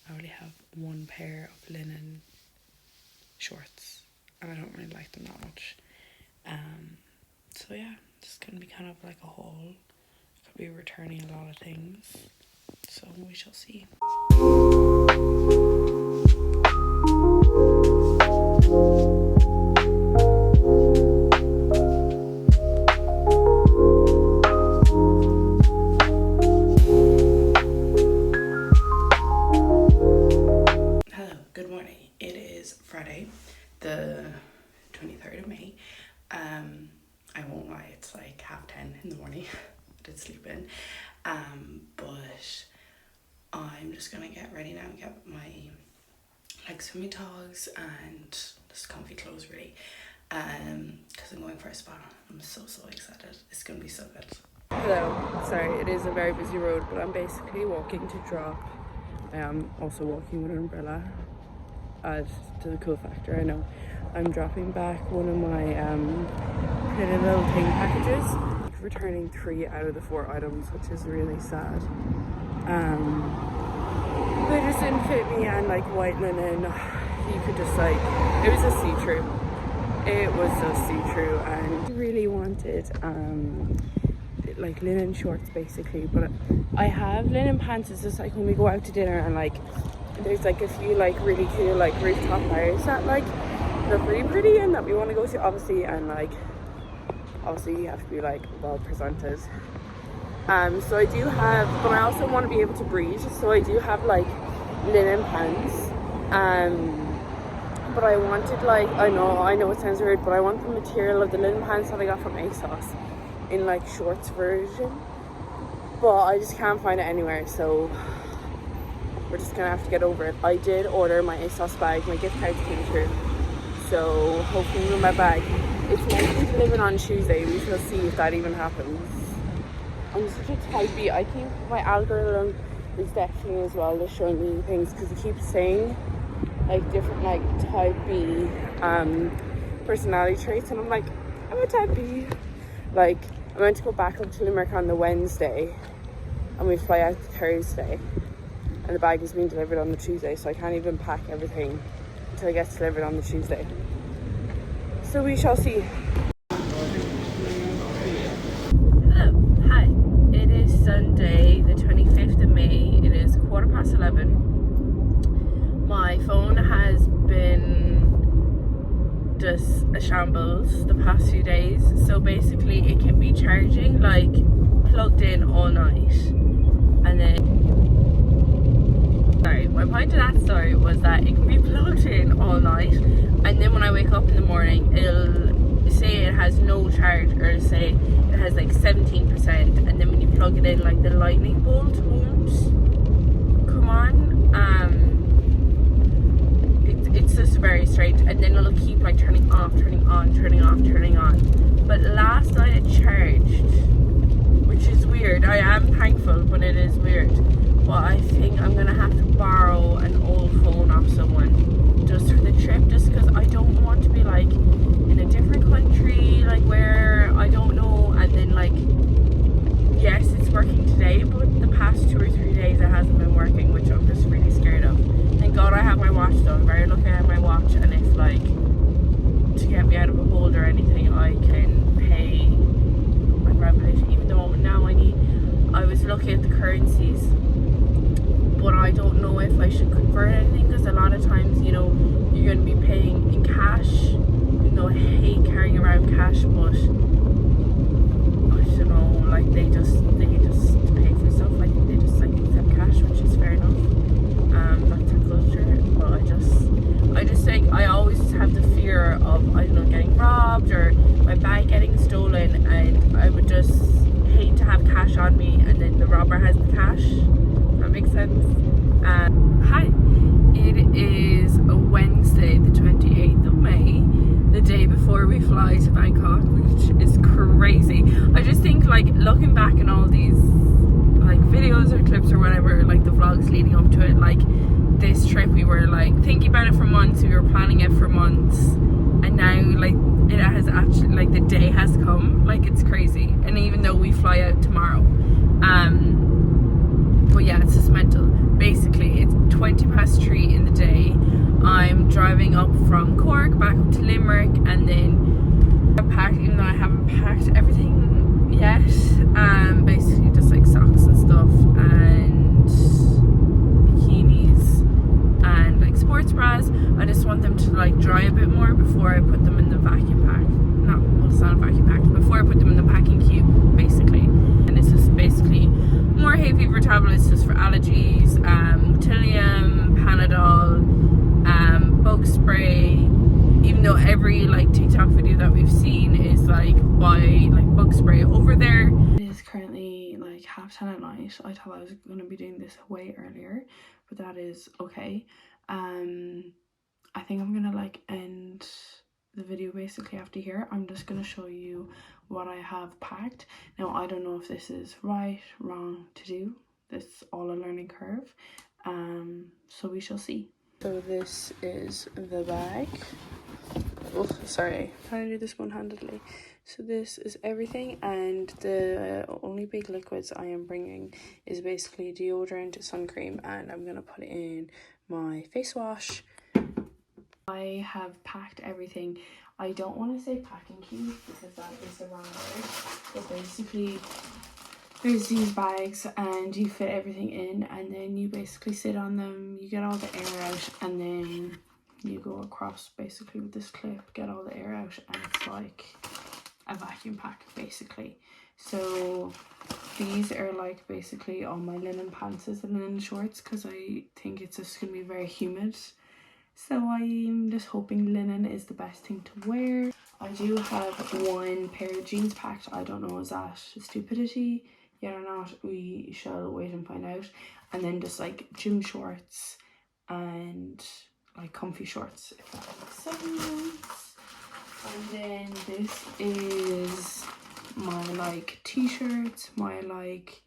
I only have one pair of linen shorts and I don't really like them that much. So yeah, it's gonna be kind of like a haul. Could be returning a lot of things, so we shall see. Friday, the 23rd of May. I won't lie, it's like 10:30 in the morning. I did sleep in. But I'm just gonna get ready now and get my like swimming togs and just comfy clothes ready. Because I'm going for a spa. I'm so excited. It's gonna be so good. Hello, sorry, it is a very busy road, but I'm basically walking to drop. I am also walking with an umbrella. Add to the cool factor, I know. I'm dropping back one of my pretty little thing packages, returning 3 out of the 4 items, which is really sad. They just didn't fit me, and like white linen, you could just like, it was just see-through. It was just see-through, and I really wanted like linen shorts basically, but I have linen pants. It's just like when we go out to dinner and like there's like a few like really cool like rooftop bars that like look really pretty and that we want to go to, obviously, and like obviously you have to be like well presented. So I do have, but I also want to be able to breathe, so I do have like linen pants. But I wanted like, I know it sounds weird, but I want the material of the linen pants that I got from ASOS in like shorts version, but I just can't find it anywhere, so we're just gonna have to get over it. I did order my ASOS bag, my gift cards came through, so hopefully with my bag. It's meant to be delivered on Tuesday. We shall see if that even happens. I'm such a type B. I think my algorithm is definitely as well just showing me things because it keeps saying like different like type B personality traits, and I'm like, I'm a type B. Like, I'm meant to go back up to Limerick on the Wednesday and we fly out Thursday, and the bag is being delivered on the Tuesday, so I can't even pack everything until it gets delivered on the Tuesday. So we shall see. Hello, hi. It is Sunday the 25th of May. It is 11:15. My phone has been just a shambles the past few days, so basically it can be charging like plugged in all night, and then my point to that story was that it can be plugged in all night, and then when I wake up in the morning it'll say it has no charge, or say it has like 17%, and then when you plug it in, like the lightning bolt won't come on. It's just very strange, and then it'll keep like turning off, turning on, turning off, turning on. But last night it charged, which is weird. I am thankful, but it is weird. But I think I'm gonna have to borrow an old phone off someone just for the trip, just because I don't want to be like in a different country, like where I don't know, and then like, yes, it's working today, but the past 2 or 3 days it hasn't been working, which I'm just really scared of. Thank God I have my watch though. I'm very lucky I have my watch, and if like to get me out of a hold or anything, I can pay my grandpa, even though now I was looking at the currencies, but I don't know if I should convert anything, because a lot of times, you know, you're going to be paying in cash. You know, I hate carrying around cash, but I don't know, like they just pay for stuff, like they just like accept cash, which is fair enough. That's their culture, but I just think I always have the fear of, I don't know, getting robbed or my bag getting stolen, and I would just hate to have cash on me and then the robber has the cash. That makes sense. Hi, it is a Wednesday the 28th of May, the day before we fly to Bangkok, which is crazy. I just think, like, looking back in all these like videos or clips or whatever, like the vlogs leading up to it, like this trip, we were like thinking about it for months, we were planning it for months, and now like it has actually, like the day has come. Like, it's crazy. And even though we fly out tomorrow, but yeah, it's just mental. Basically it's 3:20 in the day. I'm driving up from Cork back up to Limerick, and then I've packed, even though I haven't packed everything yet, basically just like socks and stuff and bikinis I just want them to like dry a bit more before I put them in the vacuum pack. Well, it's not a vacuum pack, before I put them in the packing cube, basically. And this is basically more hay fever tablets just for allergies, Motilium, Panadol, bug spray. Even though every like TikTok video that we've seen is like buy like bug spray over there. It is currently like 10:30 at night. I thought I was going to be doing this way earlier, but that is okay. I think I'm gonna like end the video basically after here. I'm just gonna show you what I have packed. Now I don't know if this is right, wrong to do. This is all a learning curve. So we shall see. So this is the bag. Oh, sorry, I'm trying to do this one-handedly. So this is everything, and the only big liquids I am bringing is basically deodorant, sun cream, and I'm gonna put in my face wash. I have packed everything. I don't want to say packing cube because that is the wrong word, but basically there's these bags and you fit everything in, and then you basically sit on them, you get all the air out, and then you go across basically with this clip, get all the air out, and it's like a vacuum pack basically. So these are like basically all my linen pants and linen shorts, because I think it's just gonna be very humid. So I'm just hoping linen is the best thing to wear. I do have one pair of jeans packed. I don't know, is that stupidity yet or not? We shall wait and find out. And then just like gym shorts and like comfy shorts, if that makes sense. And then this is my like t-shirts, my like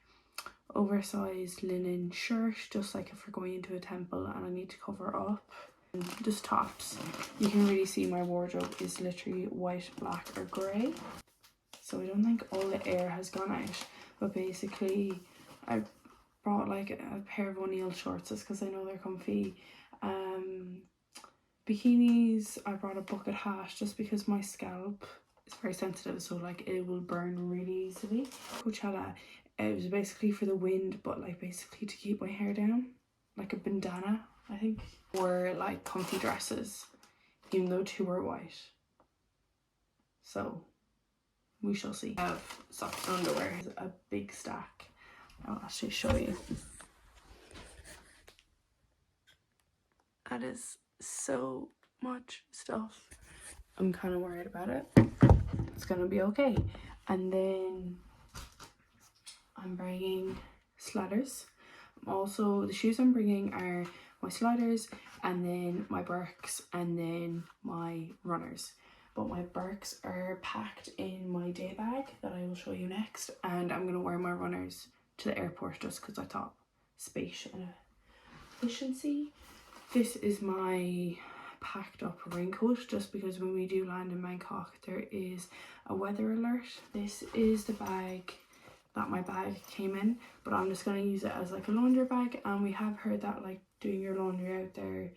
oversized linen shirt, just like if we're going into a temple and I need to cover up. And just tops. You can really see my wardrobe is literally white, black or grey, so I don't think all the air has gone out. But basically I brought like a pair of O'Neill shorts just because I know they're comfy. Bikinis, I brought a bucket hat just because my scalp is very sensitive, so like it will burn really easily. Coachella, it was basically for the wind, but like basically to keep my hair down, like a bandana I think. Or like comfy dresses, even though two are white. So we shall see. I have socks and underwear, a big stack. I'll actually show you. That is so much stuff. I'm kind of worried about it. It's gonna be okay. And then I'm bringing sliders. Also, the shoes I'm bringing are my sliders, and then my Birks, and then my runners. But my Birks are packed in my day bag that I will show you next, and I'm gonna wear my runners to the airport just because I thought space and efficiency. This is my packed up raincoat just because when we do land in Bangkok there is a weather alert. This is the bag that my bag came in, but I'm just going to use it as like a laundry bag, and we have heard that like doing your laundry out there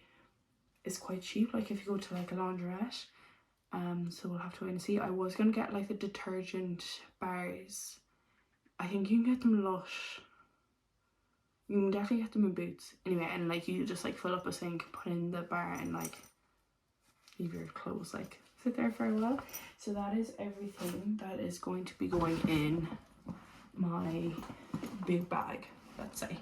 is quite cheap, like if you go to like a laundrette. So we'll have to wait and see. I was going to get like the detergent bars. I think you can get them in Lush. You can definitely get them in Boots. Anyway, and like you just like fill up a sink, put in the bar, and like leave your clothes like sit there for a while. So that is everything that is going to be going in my big bag, let's say.